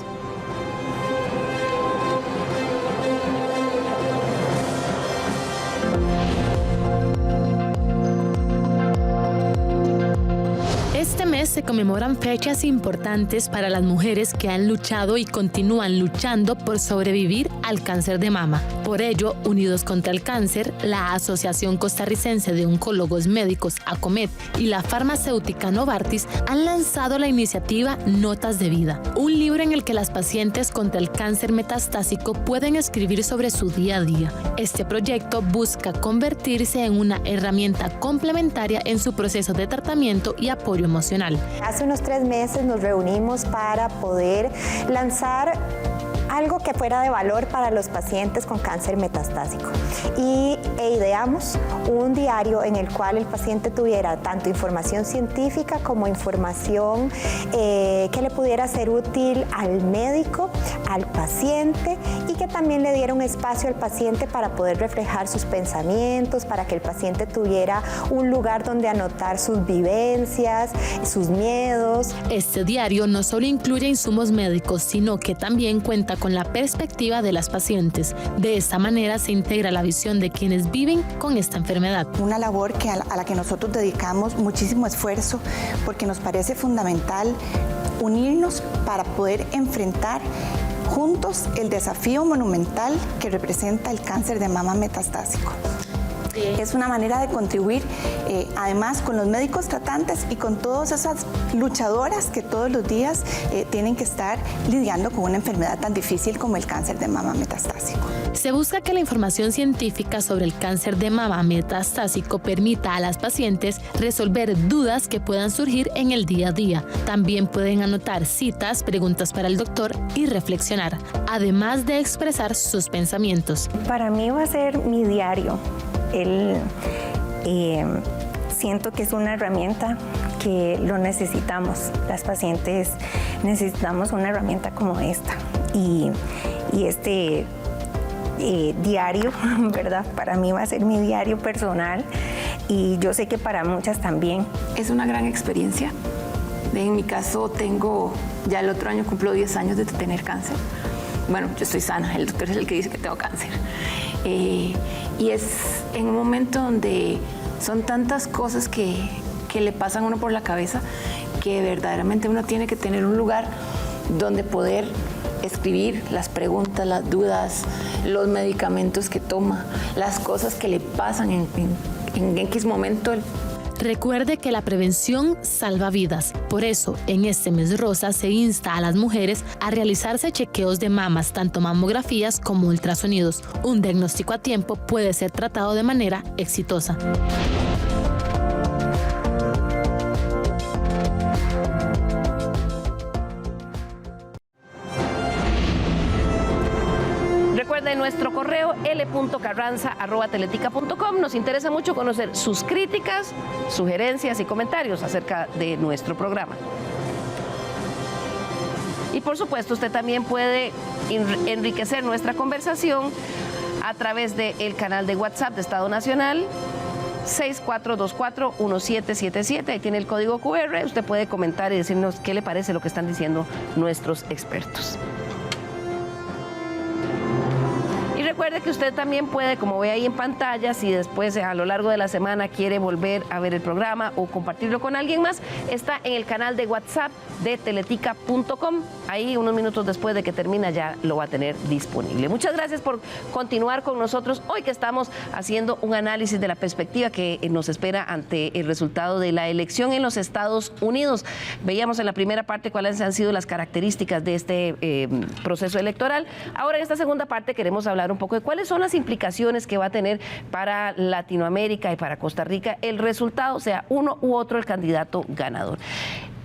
S9: Este mes se conmemoran fechas importantes para las mujeres que han luchado y continúan luchando por sobrevivir al cáncer de mama. Por ello, Unidos contra el Cáncer, la Asociación Costarricense de Oncólogos Médicos, ACOMED, y la farmacéutica Novartis han lanzado la iniciativa Notas de Vida, un libro en el que las pacientes contra el cáncer metastásico pueden escribir sobre su día a día. Este proyecto busca convertirse en una herramienta complementaria en su proceso de tratamiento y apoyo emocional.
S10: Hace unos 3 meses nos reunimos para poder lanzar algo que fuera de valor para los pacientes con cáncer metastásico e ideamos un diario en el cual el paciente tuviera tanto información científica como información que le pudiera ser útil al médico, al paciente y que también le diera un espacio al paciente para poder reflejar sus pensamientos, para que el paciente tuviera un lugar donde anotar sus vivencias, sus miedos.
S9: Este diario no solo incluye insumos médicos, sino que también cuenta con la perspectiva de las pacientes. De esta manera se integra la visión de quienes viven con esta enfermedad.
S11: Una labor a la que nosotros dedicamos muchísimo esfuerzo porque nos parece fundamental unirnos para poder enfrentar juntos el desafío monumental que representa el cáncer de mama metastásico. Es una manera de contribuir además con los médicos tratantes y con todas esas luchadoras que todos los días tienen que estar lidiando con una enfermedad tan difícil como el cáncer de mama metastásico.
S9: Se busca que la información científica sobre el cáncer de mama metastásico permita a las pacientes resolver dudas que puedan surgir en el día a día. También pueden anotar citas, preguntas para el doctor y reflexionar, además de expresar sus pensamientos.
S10: Para mí va a ser mi diario. Siento que es una herramienta que lo necesitamos. Las pacientes necesitamos una herramienta como esta. Y este diario, ¿verdad? Para mí va a ser mi diario personal y yo sé que para muchas también.
S12: Es una gran experiencia. En mi caso ya el otro año cumplo 10 años de tener cáncer. Bueno, yo estoy sana, el doctor es el que dice que tengo cáncer. Y es en un momento donde son tantas cosas que le pasan a uno por la cabeza que verdaderamente uno tiene que tener un lugar donde poder escribir las preguntas, las dudas, los medicamentos que toma, las cosas que le pasan en X momento.
S9: Recuerde que la prevención salva vidas. Por eso, en este mes rosa se insta a las mujeres a realizarse chequeos de mamas, tanto mamografías como ultrasonidos. Un diagnóstico a tiempo puede ser tratado de manera exitosa.
S1: Recuerden nuestro correo l.carranza@teletica.com. Nos interesa mucho conocer sus críticas, sugerencias y comentarios acerca de nuestro programa. Y por supuesto, usted también puede enriquecer nuestra conversación a través del canal de WhatsApp de Estado Nacional, 6424-1777. Ahí tiene el código QR. Usted puede comentar y decirnos qué le parece lo que están diciendo nuestros expertos. Y recuerde que usted también puede, como ve ahí en pantalla, si después a lo largo de la semana quiere volver a ver el programa o compartirlo con alguien más, está en el canal de WhatsApp de teletica.com. Ahí unos minutos después de que termina ya lo va a tener disponible. Muchas gracias por continuar con nosotros hoy que estamos haciendo un análisis de la perspectiva que nos espera ante el resultado de la elección en los Estados Unidos. Veíamos en la primera parte cuáles han sido las características de este proceso electoral. Ahora en esta segunda parte queremos hablar un poco de cuáles son las implicaciones que va a tener para Latinoamérica y para Costa Rica el resultado, sea uno u otro el candidato ganador.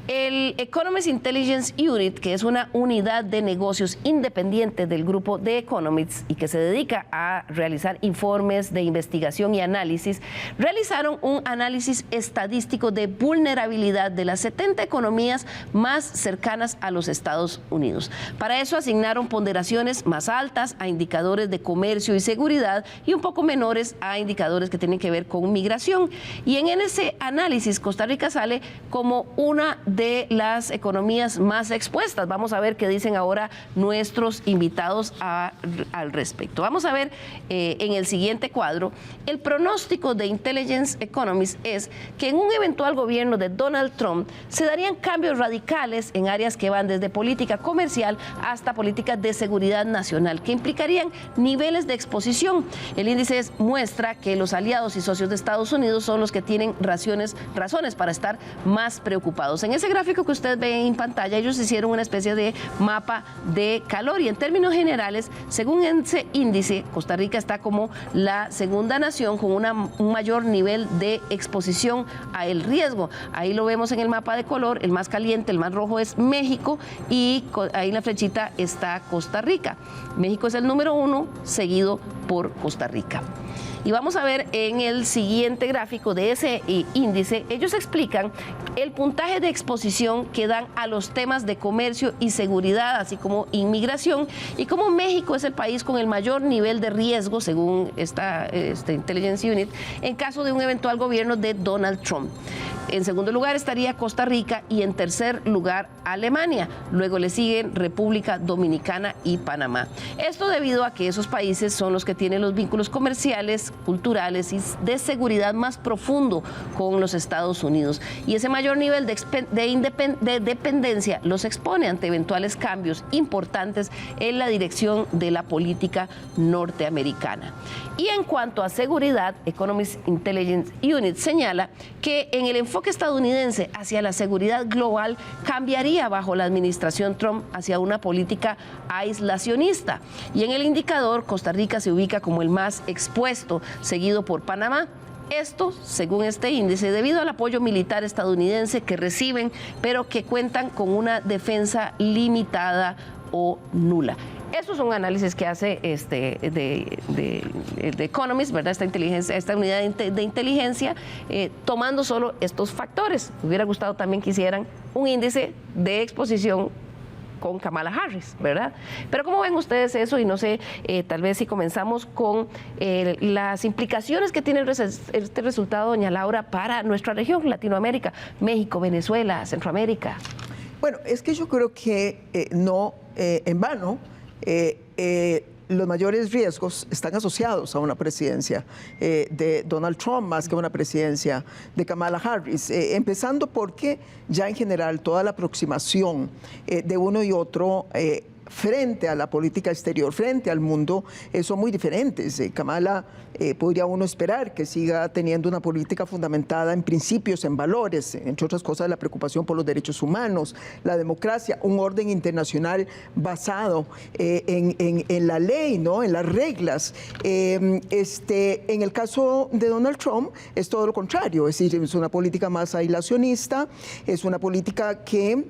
S1: El Economist Intelligence Unit, que es una unidad de negocios independiente del grupo The Economists y que se dedica a realizar informes de investigación y análisis, realizaron un análisis estadístico de vulnerabilidad de las 70 economías más cercanas a los Estados Unidos. Para eso asignaron ponderaciones más altas a indicadores de comercio y seguridad y un poco menores a indicadores que tienen que ver con migración. Y en ese análisis Costa Rica sale como una de las economías más expuestas. Vamos a ver qué dicen ahora nuestros invitados al respecto. Vamos a ver en el siguiente cuadro, el pronóstico de Intelligence Economists es que en un eventual gobierno de Donald Trump se darían cambios radicales en áreas que van desde política comercial hasta políticas de seguridad nacional, que implicarían niveles de exposición. El índice muestra que los aliados y socios de Estados Unidos son los que tienen razones para estar más preocupados. En ese gráfico que usted ve en pantalla, ellos hicieron una especie de mapa de calor y en términos generales, según ese índice, Costa Rica está como la segunda nación con un mayor nivel de exposición a el riesgo. Ahí lo vemos en el mapa de color, el más caliente, el más rojo es México y ahí en la flechita está Costa Rica. México es el número 1, seguido por Costa Rica. Y vamos a ver en el siguiente gráfico de ese índice, ellos explican el puntaje de exposición que dan a los temas de comercio y seguridad, así como inmigración, y cómo México es el país con el mayor nivel de riesgo, según esta Intelligence Unit, en caso de un eventual gobierno de Donald Trump. En segundo lugar estaría Costa Rica y en tercer lugar Alemania. Luego le siguen República Dominicana y Panamá. Esto debido a que esos países son los que tienen los vínculos comerciales, culturales y de seguridad más profundo con los Estados Unidos. Y ese mayor nivel de dependencia los expone ante eventuales cambios importantes en la dirección de la política norteamericana. Y en cuanto a seguridad, Economist Intelligence Unit señala que en el enfoque estadounidense hacia la seguridad global cambiaría bajo la administración Trump hacia una política aislacionista. Y en el indicador, Costa Rica se ubica como el más expuesto, seguido por Panamá. Esto, según este índice, debido al apoyo militar estadounidense que reciben, pero que cuentan con una defensa limitada o nula. Esos son análisis que hace de Economist, ¿verdad? Esta unidad de inteligencia, tomando solo estos factores. Me hubiera gustado también que hicieran un índice de exposición con Kamala Harris, ¿verdad? Pero ¿cómo ven ustedes eso? Y no sé, tal vez si comenzamos con las implicaciones que tiene este resultado, doña Laura, para nuestra región, Latinoamérica, México, Venezuela, Centroamérica.
S4: Bueno, es que yo creo que no en vano los mayores riesgos están asociados a una presidencia de Donald Trump más que a una presidencia de Kamala Harris, empezando porque ya en general toda la aproximación de uno y otro frente a la política exterior, frente al mundo, son muy diferentes. Kamala podría uno esperar que siga teniendo una política fundamentada en principios, en valores, entre otras cosas la preocupación por los derechos humanos, la democracia, un orden internacional basado en la ley, ¿no? En las reglas. En el caso de Donald Trump es todo lo contrario, es decir, es una política más aislacionista, es una política que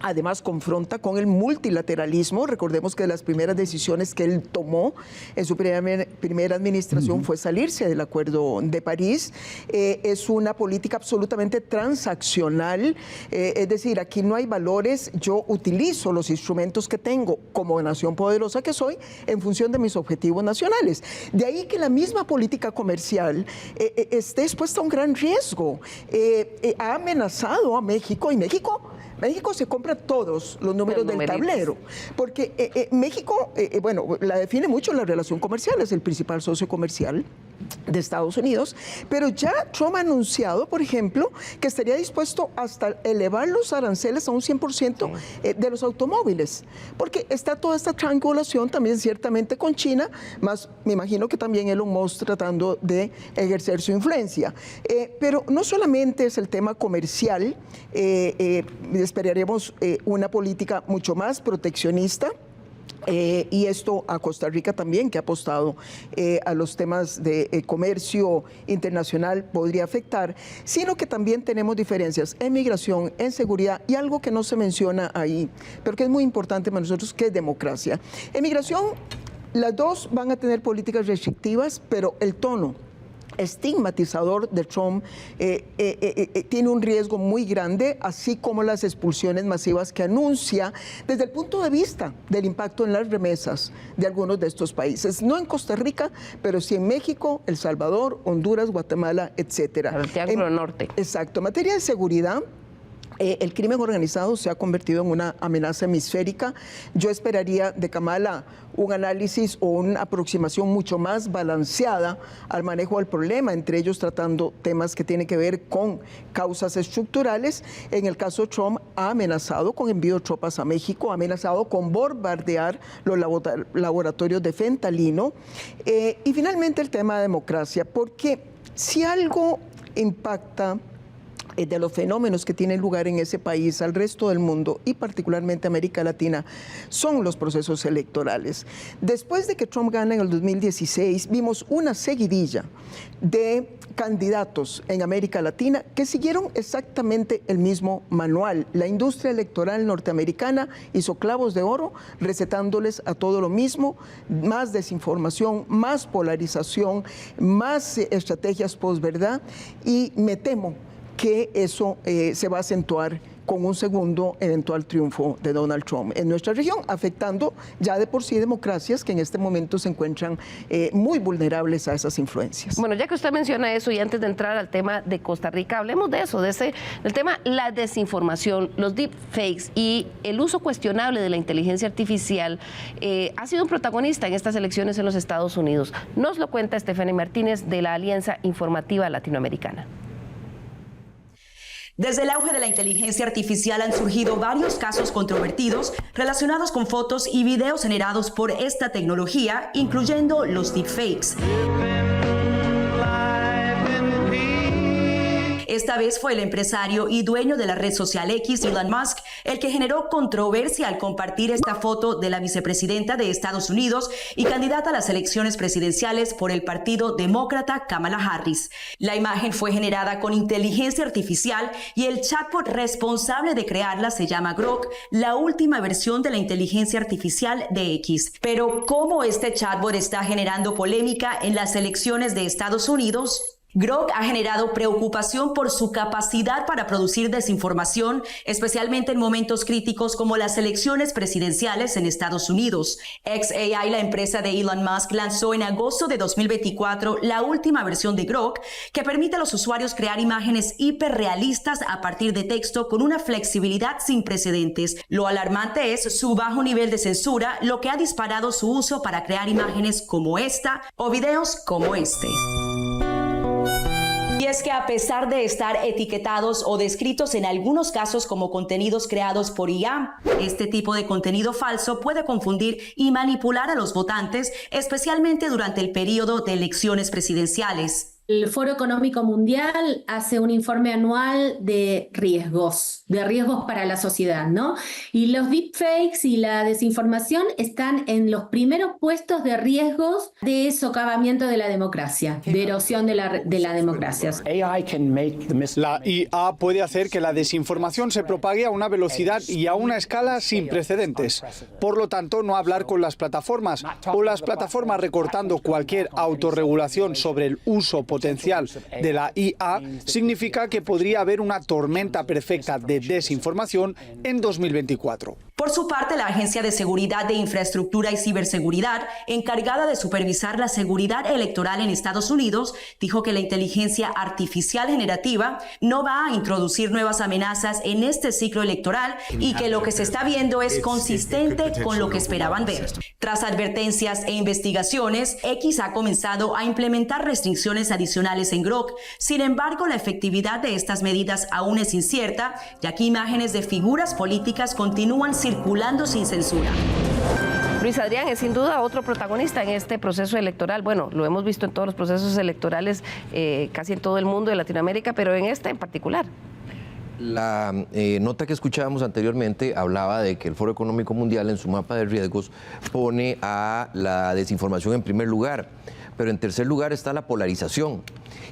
S4: Además, confronta con el multilateralismo. Recordemos que de las primeras decisiones que él tomó en su primera administración fue salirse del Acuerdo de París. Es una política absolutamente transaccional, es decir, aquí no hay valores. Yo utilizo los instrumentos que tengo como nación poderosa que soy en función de mis objetivos nacionales. De ahí que la misma política comercial esté expuesta a un gran riesgo. Ha amenazado a México, y México se compra todos los números del tablero, porque México, bueno, la define mucho la relación comercial, es el principal socio comercial de Estados Unidos, pero ya Trump ha anunciado, por ejemplo, que estaría dispuesto hasta elevar los aranceles a un 100% de los automóviles, porque está toda esta triangulación también ciertamente con China, más me imagino que también Elon Musk tratando de ejercer su influencia. Pero no solamente es el tema comercial, esperaremos una política mucho más proteccionista. Y esto a Costa Rica también, que ha apostado a los temas de comercio internacional, podría afectar, sino que también tenemos diferencias en migración, en seguridad y algo que no se menciona ahí, pero que es muy importante para nosotros, que es democracia. En migración, las dos van a tener políticas restrictivas, pero el tono estigmatizador de Trump tiene un riesgo muy grande, así como las expulsiones masivas que anuncia desde el punto de vista del impacto en las remesas de algunos de estos países. No en Costa Rica, pero sí en México, El Salvador, Honduras, Guatemala, etcétera.
S1: El Triángulo Norte.
S4: Exacto. En materia de seguridad, el crimen organizado se ha convertido en una amenaza hemisférica. Yo esperaría de Kamala un análisis o una aproximación mucho más balanceada al manejo del problema, entre ellos tratando temas que tienen que ver con causas estructurales. En el caso de Trump, ha amenazado con envío de tropas a México, ha amenazado con bombardear los laboratorios de fentanilo. Y finalmente el tema de democracia, porque si algo impacta de los fenómenos que tienen lugar en ese país al resto del mundo y particularmente América Latina, son los procesos electorales. Después de que Trump gana en el 2016, vimos una seguidilla de candidatos en América Latina que siguieron exactamente el mismo manual. La industria electoral norteamericana hizo clavos de oro, recetándoles a todo lo mismo: más desinformación, más polarización, más estrategias posverdad, y me temo que eso se va a acentuar con un segundo eventual triunfo de Donald Trump en nuestra región, afectando ya de por sí democracias que en este momento se encuentran muy vulnerables a esas influencias.
S1: Bueno, ya que usted menciona eso, y antes de entrar al tema de Costa Rica, hablemos de eso, del tema la desinformación, los deepfakes y el uso cuestionable de la inteligencia artificial. Ha sido un protagonista en estas elecciones en los Estados Unidos. Nos lo cuenta Stephanie Martínez de la Alianza Informativa Latinoamericana.
S13: Desde el auge de la inteligencia artificial han surgido varios casos controvertidos relacionados con fotos y videos generados por esta tecnología, incluyendo los deepfakes. Esta vez fue el empresario y dueño de la red social X, Elon Musk, el que generó controversia al compartir esta foto de la vicepresidenta de Estados Unidos y candidata a las elecciones presidenciales por el Partido Demócrata, Kamala Harris. La imagen fue generada con inteligencia artificial y el chatbot responsable de crearla se llama Grok, la última versión de la inteligencia artificial de X. Pero ¿cómo este chatbot está generando polémica en las elecciones de Estados Unidos? Grok ha generado preocupación por su capacidad para producir desinformación, especialmente en momentos críticos como las elecciones presidenciales en Estados Unidos. xAI, la empresa de Elon Musk, lanzó en agosto de 2024 la última versión de Grok, que permite a los usuarios crear imágenes hiperrealistas a partir de texto con una flexibilidad sin precedentes. Lo alarmante es su bajo nivel de censura, lo que ha disparado su uso para crear imágenes como esta o videos como este. Y es que a pesar de estar etiquetados o descritos en algunos casos como contenidos creados por IA, este tipo de contenido falso puede confundir y manipular a los votantes, especialmente durante el periodo de elecciones presidenciales.
S14: El Foro Económico Mundial hace un informe anual de riesgos para la sociedad, ¿no? Y los deepfakes y la desinformación están en los primeros puestos de riesgos de socavamiento de la democracia, de erosión de la democracia.
S15: La IA puede hacer que la desinformación se propague a una velocidad y a una escala sin precedentes. Por lo tanto, no hablar con las plataformas o las plataformas recortando cualquier autorregulación sobre el uso potencial de la IA significa que podría haber una tormenta perfecta de desinformación en 2024.
S13: Por su parte, la Agencia de Seguridad de Infraestructura y Ciberseguridad, encargada de supervisar la seguridad electoral en Estados Unidos, dijo que la inteligencia artificial generativa no va a introducir nuevas amenazas en este ciclo electoral y que lo que se está viendo es consistente con lo que esperaban ver. Tras advertencias e investigaciones, X ha comenzado a implementar restricciones adicionales en Grok. Sin embargo, la efectividad de estas medidas aún es incierta, ya que imágenes de figuras políticas continúan circulando sin censura.
S1: Luis Adrián es sin duda otro protagonista en este proceso electoral. Bueno, lo hemos visto en todos los procesos electorales, casi en todo el mundo de Latinoamérica, pero en este en particular.
S6: La nota que escuchábamos anteriormente hablaba de que el Foro Económico Mundial en su mapa de riesgos pone a la desinformación en primer lugar, pero en tercer lugar está la polarización.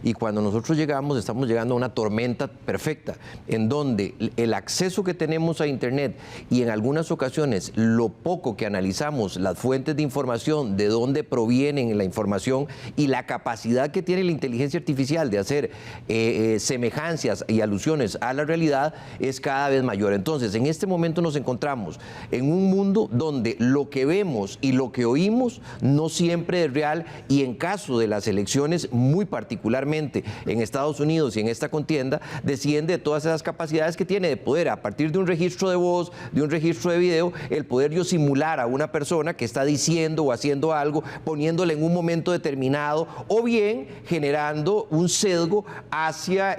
S6: Y cuando nosotros estamos llegando a una tormenta perfecta, en donde el acceso que tenemos a Internet y en algunas ocasiones lo poco que analizamos las fuentes de información, de dónde provienen la información y la capacidad que tiene la inteligencia artificial de hacer semejanzas y alusiones a la realidad es cada vez mayor. Entonces, en este momento nos encontramos en un mundo donde lo que vemos y lo que oímos no siempre es real, y en caso de las elecciones, muy particularmente en Estados Unidos y en esta contienda, desciende de todas esas capacidades que tiene de poder, a partir de un registro de voz, de un registro de video, el poder yo simular a una persona que está diciendo o haciendo algo, poniéndole en un momento determinado, o bien generando un sesgo hacia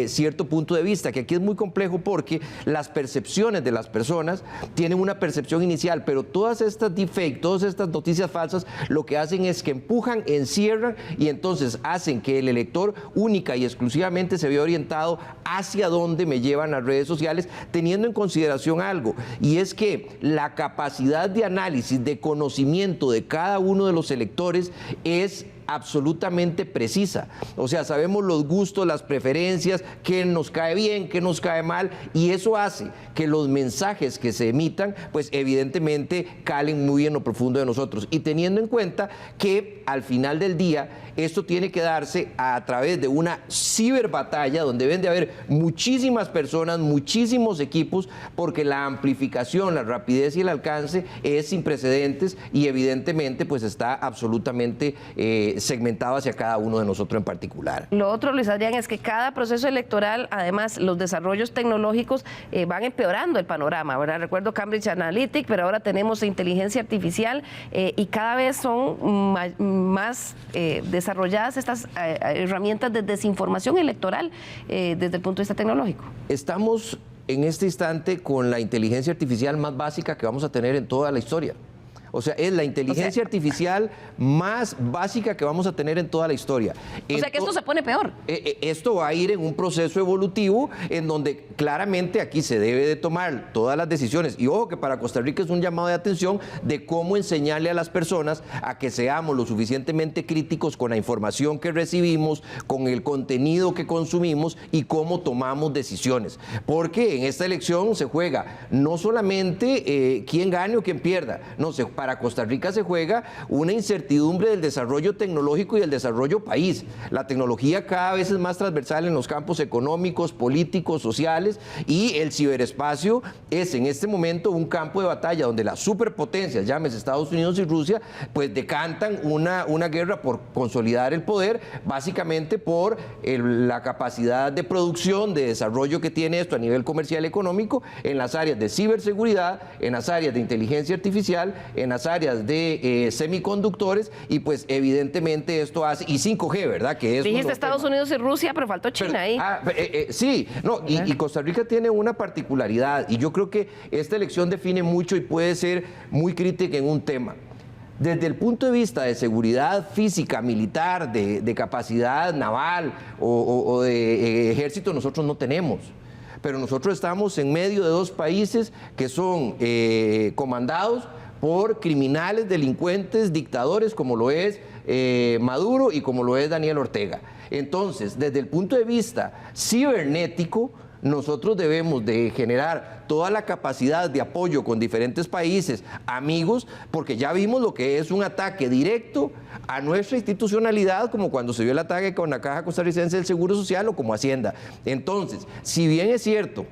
S6: cierto punto de vista, que aquí es muy complejo porque las percepciones de las personas tienen una percepción inicial, pero todas estas deepfakes, todas estas noticias falsas, lo que hacen es que empujan, encierran y entonces hacen que el elector única y exclusivamente se vea orientado hacia dónde me llevan las redes sociales, teniendo en consideración algo, y es que la capacidad de análisis, de conocimiento de cada uno de los electores es absolutamente precisa. O sea, sabemos los gustos, las preferencias, qué nos cae bien, qué nos cae mal, y eso hace que los mensajes que se emitan, pues evidentemente calen muy en lo profundo de nosotros. Y teniendo en cuenta que al final del día esto tiene que darse a través de una ciberbatalla donde deben de haber muchísimas personas, muchísimos equipos, porque la amplificación, la rapidez y el alcance es sin precedentes y evidentemente pues está absolutamente segmentado hacia cada uno de nosotros en particular.
S1: Lo otro, Luis Adrián, es que cada proceso electoral, además, los desarrollos tecnológicos van empeorando el panorama, ¿verdad? Recuerdo Cambridge Analytica, pero ahora tenemos inteligencia artificial y cada vez son más desarrolladas estas herramientas de desinformación electoral desde el punto de vista tecnológico.
S6: Estamos en este instante con la inteligencia artificial más básica que vamos a tener en toda la historia. O sea, es la inteligencia artificial más básica que vamos a tener en toda la historia.
S1: O sea, que esto se pone peor.
S6: Esto va a ir en un proceso evolutivo en donde claramente aquí se debe de tomar todas las decisiones. Y ojo que para Costa Rica es un llamado de atención de cómo enseñarle a las personas a que seamos lo suficientemente críticos con la información que recibimos, con el contenido que consumimos y cómo tomamos decisiones. Porque en esta elección se juega no solamente quién gane o quién pierda, no, para Costa Rica se juega una incertidumbre del desarrollo tecnológico y del desarrollo país. La tecnología cada vez es más transversal en los campos económicos, políticos, sociales, y el ciberespacio es en este momento un campo de batalla donde las superpotencias, llámese Estados Unidos y Rusia, pues decantan una guerra por consolidar el poder, básicamente por la capacidad de producción, de desarrollo que tiene esto a nivel comercial y económico en las áreas de ciberseguridad, en las áreas de inteligencia artificial, en las áreas de semiconductores, y pues evidentemente esto hace, y 5G, ¿verdad? Que es
S1: dijiste Estados Unidos y Rusia, pero faltó China ahí.
S6: Sí, no, y Costa Rica tiene una particularidad, y yo creo que esta elección define mucho y puede ser muy crítica en un tema. Desde el punto de vista de seguridad física, militar, de capacidad naval o de ejército, nosotros no tenemos. Pero nosotros estamos en medio de dos países que son comandados por criminales, delincuentes, dictadores, como lo es Maduro y como lo es Daniel Ortega. Entonces, desde el punto de vista cibernético, nosotros debemos de generar toda la capacidad de apoyo con diferentes países, amigos, porque ya vimos lo que es un ataque directo a nuestra institucionalidad, como cuando se vio el ataque con la Caja Costarricense del Seguro Social o como Hacienda. Entonces, si bien es cierto,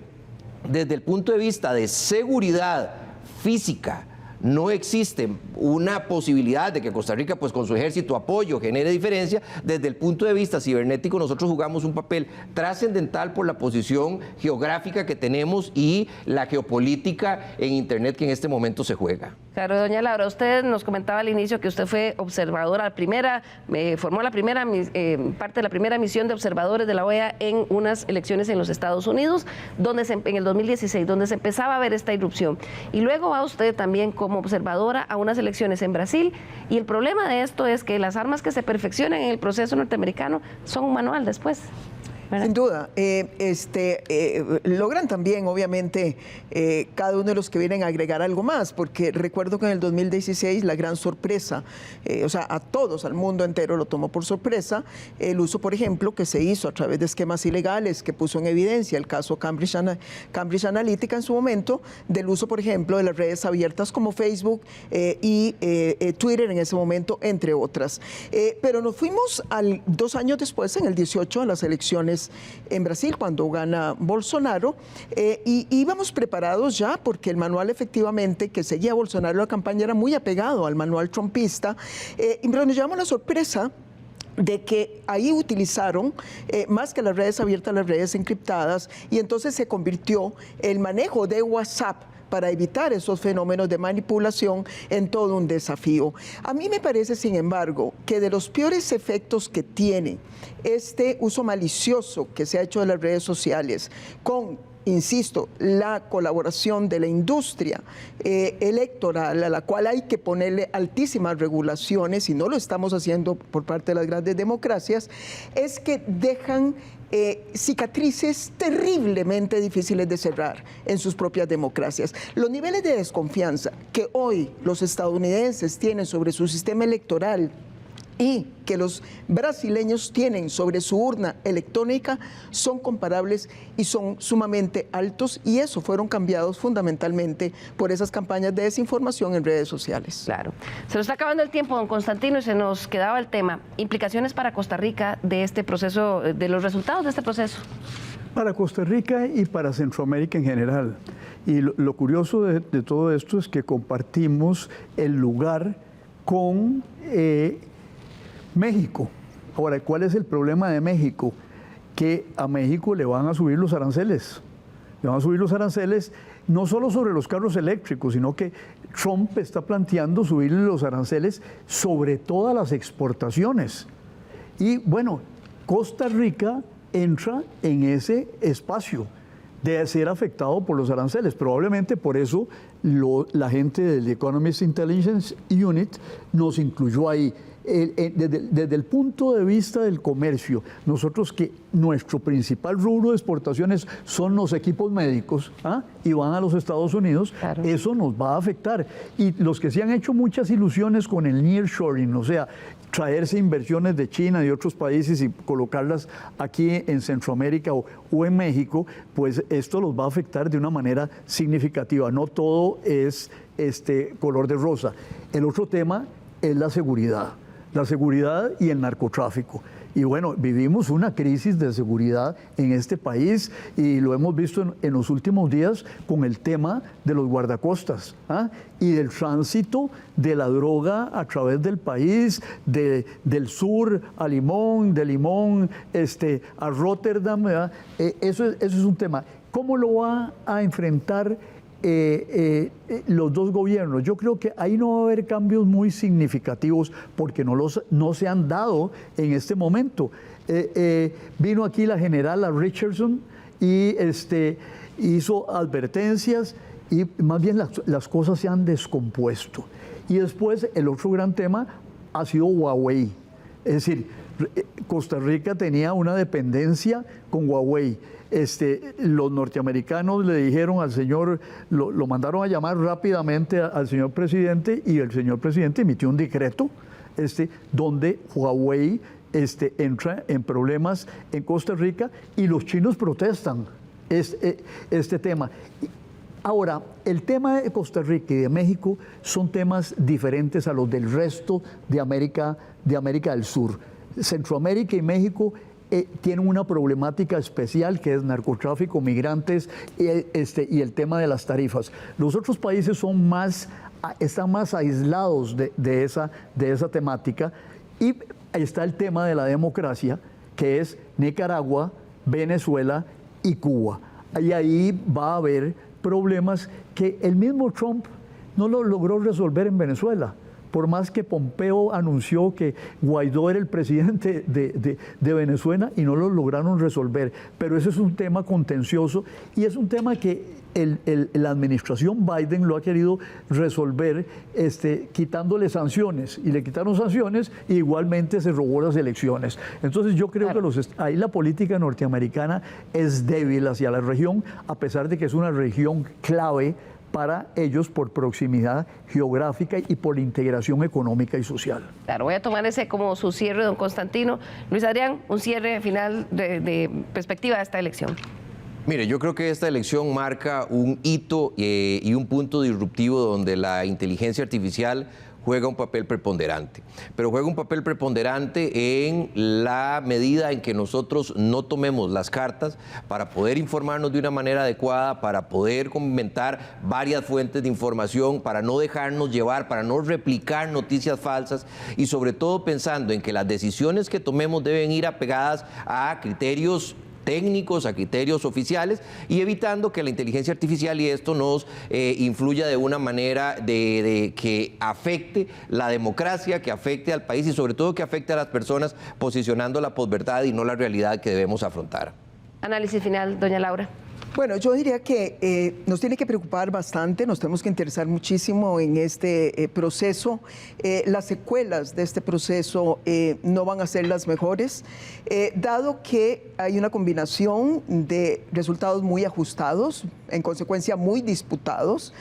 S6: desde el punto de vista de seguridad física, no existe una posibilidad de que Costa Rica, pues con su ejército apoyo, genere diferencia. Desde el punto de vista cibernético, nosotros jugamos un papel trascendental por la posición geográfica que tenemos y la geopolítica en Internet que en este momento se juega.
S1: Claro, doña Laura, usted nos comentaba al inicio que usted fue observadora, formó la primera parte de la primera misión de observadores de la OEA en unas elecciones en los Estados Unidos, en el 2016, donde se empezaba a ver esta irrupción. Y luego va usted también como observadora a unas elecciones en Brasil, y el problema de esto es que las armas que se perfeccionan en el proceso norteamericano son un manual después. ¿verdad?
S4: Sin duda, logran también, obviamente, cada uno de los que vienen a agregar algo más, porque recuerdo que en el 2016 la gran sorpresa, o sea, a todos, al mundo entero lo tomó por sorpresa, el uso, por ejemplo, que se hizo a través de esquemas ilegales, que puso en evidencia el caso Cambridge Analytica en su momento, del uso, por ejemplo, de las redes abiertas como Facebook y Twitter en ese momento, entre otras. Pero nos fuimos 2 años después, en el 18, a las elecciones en Brasil, cuando gana Bolsonaro, y íbamos preparados ya porque el manual efectivamente que seguía Bolsonaro, la campaña era muy apegado al manual trumpista, pero nos llevamos la sorpresa de que ahí utilizaron más que las redes abiertas, las redes encriptadas, y entonces se convirtió el manejo de WhatsApp para evitar esos fenómenos de manipulación en todo un desafío. A mí me parece, sin embargo, que de los peores efectos que tiene este uso malicioso que se ha hecho de las redes sociales con, insisto, la colaboración de la industria electoral, a la cual hay que ponerle altísimas regulaciones, y no lo estamos haciendo por parte de las grandes democracias, es que dejan cicatrices terriblemente difíciles de cerrar en sus propias democracias. Los niveles de desconfianza que hoy los estadounidenses tienen sobre su sistema electoral y que los brasileños tienen sobre su urna electrónica son comparables y son sumamente altos, y eso fueron cambiados fundamentalmente por esas campañas de desinformación en redes sociales.
S1: Claro. Se nos está acabando el tiempo, don Constantino, y se nos quedaba el tema. Implicaciones para Costa Rica de este proceso, de los resultados de este proceso.
S5: Para Costa Rica y para Centroamérica en general. Y lo curioso de todo esto es que compartimos el lugar con México. Ahora, ¿cuál es el problema de México? Que a México le van a subir los aranceles. Le van a subir los aranceles no solo sobre los carros eléctricos, sino que Trump está planteando subirle los aranceles sobre todas las exportaciones. Y bueno, Costa Rica entra en ese espacio de ser afectado por los aranceles. Probablemente por eso la gente del Economist Intelligence Unit nos incluyó ahí. Desde el punto de vista del comercio, nosotros que nuestro principal rubro de exportaciones son los equipos médicos y van a los Estados Unidos, claro, eso nos va a afectar. Y los que se han hecho muchas ilusiones con el nearshoring, o sea, traerse inversiones de China y de otros países y colocarlas aquí en Centroamérica o en México, pues esto los va a afectar de una manera significativa. No todo es color de rosa. El otro tema es la seguridad y el narcotráfico. Y bueno, vivimos una crisis de seguridad en este país y lo hemos visto en los últimos días con el tema de los guardacostas y del tránsito de la droga a través del país, del sur a Limón, de Limón a Rotterdam. Eso es un tema. ¿Cómo lo va a enfrentar los dos gobiernos? Yo creo que ahí no va a haber cambios muy significativos porque no se han dado en este momento. Vino aquí la generala Richardson y hizo advertencias y más bien las cosas se han descompuesto. Y después el otro gran tema ha sido Huawei. Es decir, Costa Rica tenía una dependencia con Huawei. Los norteamericanos le dijeron al señor, lo mandaron a llamar rápidamente al señor presidente, y el señor presidente emitió un decreto donde Huawei entra en problemas en Costa Rica, y los chinos protestan este tema. Ahora, el tema de Costa Rica y de México son temas diferentes a los del resto de América del Sur. Centroamérica y México tienen una problemática especial, que es narcotráfico, migrantes y el tema de las tarifas. Los otros países están más aislados de esa temática, y está el tema de la democracia, que es Nicaragua, Venezuela y Cuba. Y ahí va a haber problemas que el mismo Trump no lo logró resolver en Venezuela. Por más que Pompeo anunció que Guaidó era el presidente de Venezuela, y no lo lograron resolver. Pero ese es un tema contencioso, y es un tema que la administración Biden lo ha querido resolver quitándole sanciones, y le quitaron sanciones, y igualmente se robó las elecciones. Entonces yo creo que ahí la política norteamericana es débil hacia la región, a pesar de que es una región clave para ellos por proximidad geográfica y por integración económica y social.
S1: Claro, voy a tomar ese como su cierre, don Constantino. Luis Adrián, un cierre final de perspectiva de esta elección.
S6: Mire, yo creo que esta elección marca un hito y un punto disruptivo donde la inteligencia artificial juega un papel preponderante, pero juega un papel preponderante en la medida en que nosotros no tomemos las cartas para poder informarnos de una manera adecuada, para poder comentar varias fuentes de información, para no dejarnos llevar, para no replicar noticias falsas, y sobre todo pensando en que las decisiones que tomemos deben ir apegadas a criterios técnicos, a criterios oficiales, y evitando que la inteligencia artificial y esto nos influya de una manera de que afecte la democracia, que afecte al país, y sobre todo que afecte a las personas, posicionando la posverdad y no la realidad que debemos afrontar.
S1: Análisis final, doña Laura.
S4: Bueno, yo diría que nos tiene que preocupar bastante, nos tenemos que interesar muchísimo en este proceso. Las secuelas de este proceso no van a ser las mejores, dado que hay una combinación de resultados muy ajustados, en consecuencia muy disputados,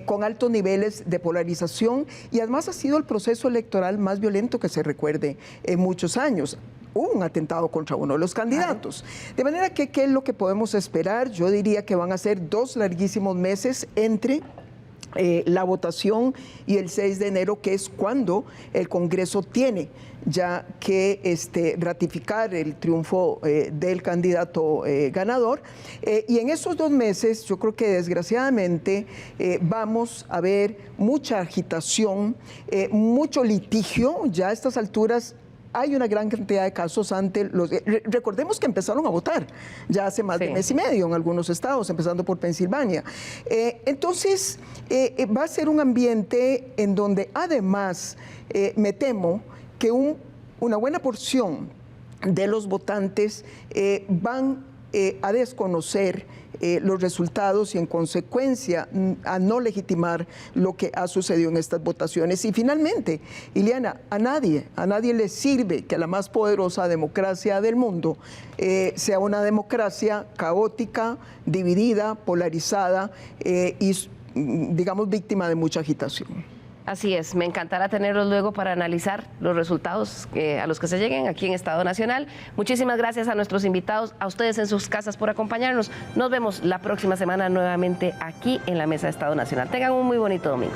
S4: con altos niveles de polarización, y además ha sido el proceso electoral más violento que se recuerde en muchos años. Hubo un atentado contra uno de los candidatos. De manera que, ¿qué es lo que podemos esperar? Yo diría que van a ser 2 larguísimos meses entre la votación y el 6 de enero, que es cuando el Congreso tiene ya que ratificar el triunfo del candidato ganador. Y en esos 2 meses, yo creo que desgraciadamente vamos a ver mucha agitación, mucho litigio. Ya a estas alturas hay una gran cantidad de casos ante los... Recordemos que empezaron a votar ya hace más de mes y medio en algunos estados, empezando por Pensilvania. Entonces, va a ser un ambiente en donde además me temo que una buena porción de los votantes van a desconocer los resultados y en consecuencia a no legitimar lo que ha sucedido en estas votaciones. Y finalmente, Ileana, a nadie le sirve que la más poderosa democracia del mundo sea una democracia caótica, dividida, polarizada y, digamos, víctima de mucha agitación.
S1: Así es, me encantará tenerlos luego para analizar los resultados a los que se lleguen aquí en Estado Nacional. Muchísimas gracias a nuestros invitados, a ustedes en sus casas por acompañarnos. Nos vemos la próxima semana nuevamente aquí en la Mesa de Estado Nacional. Tengan un muy bonito domingo.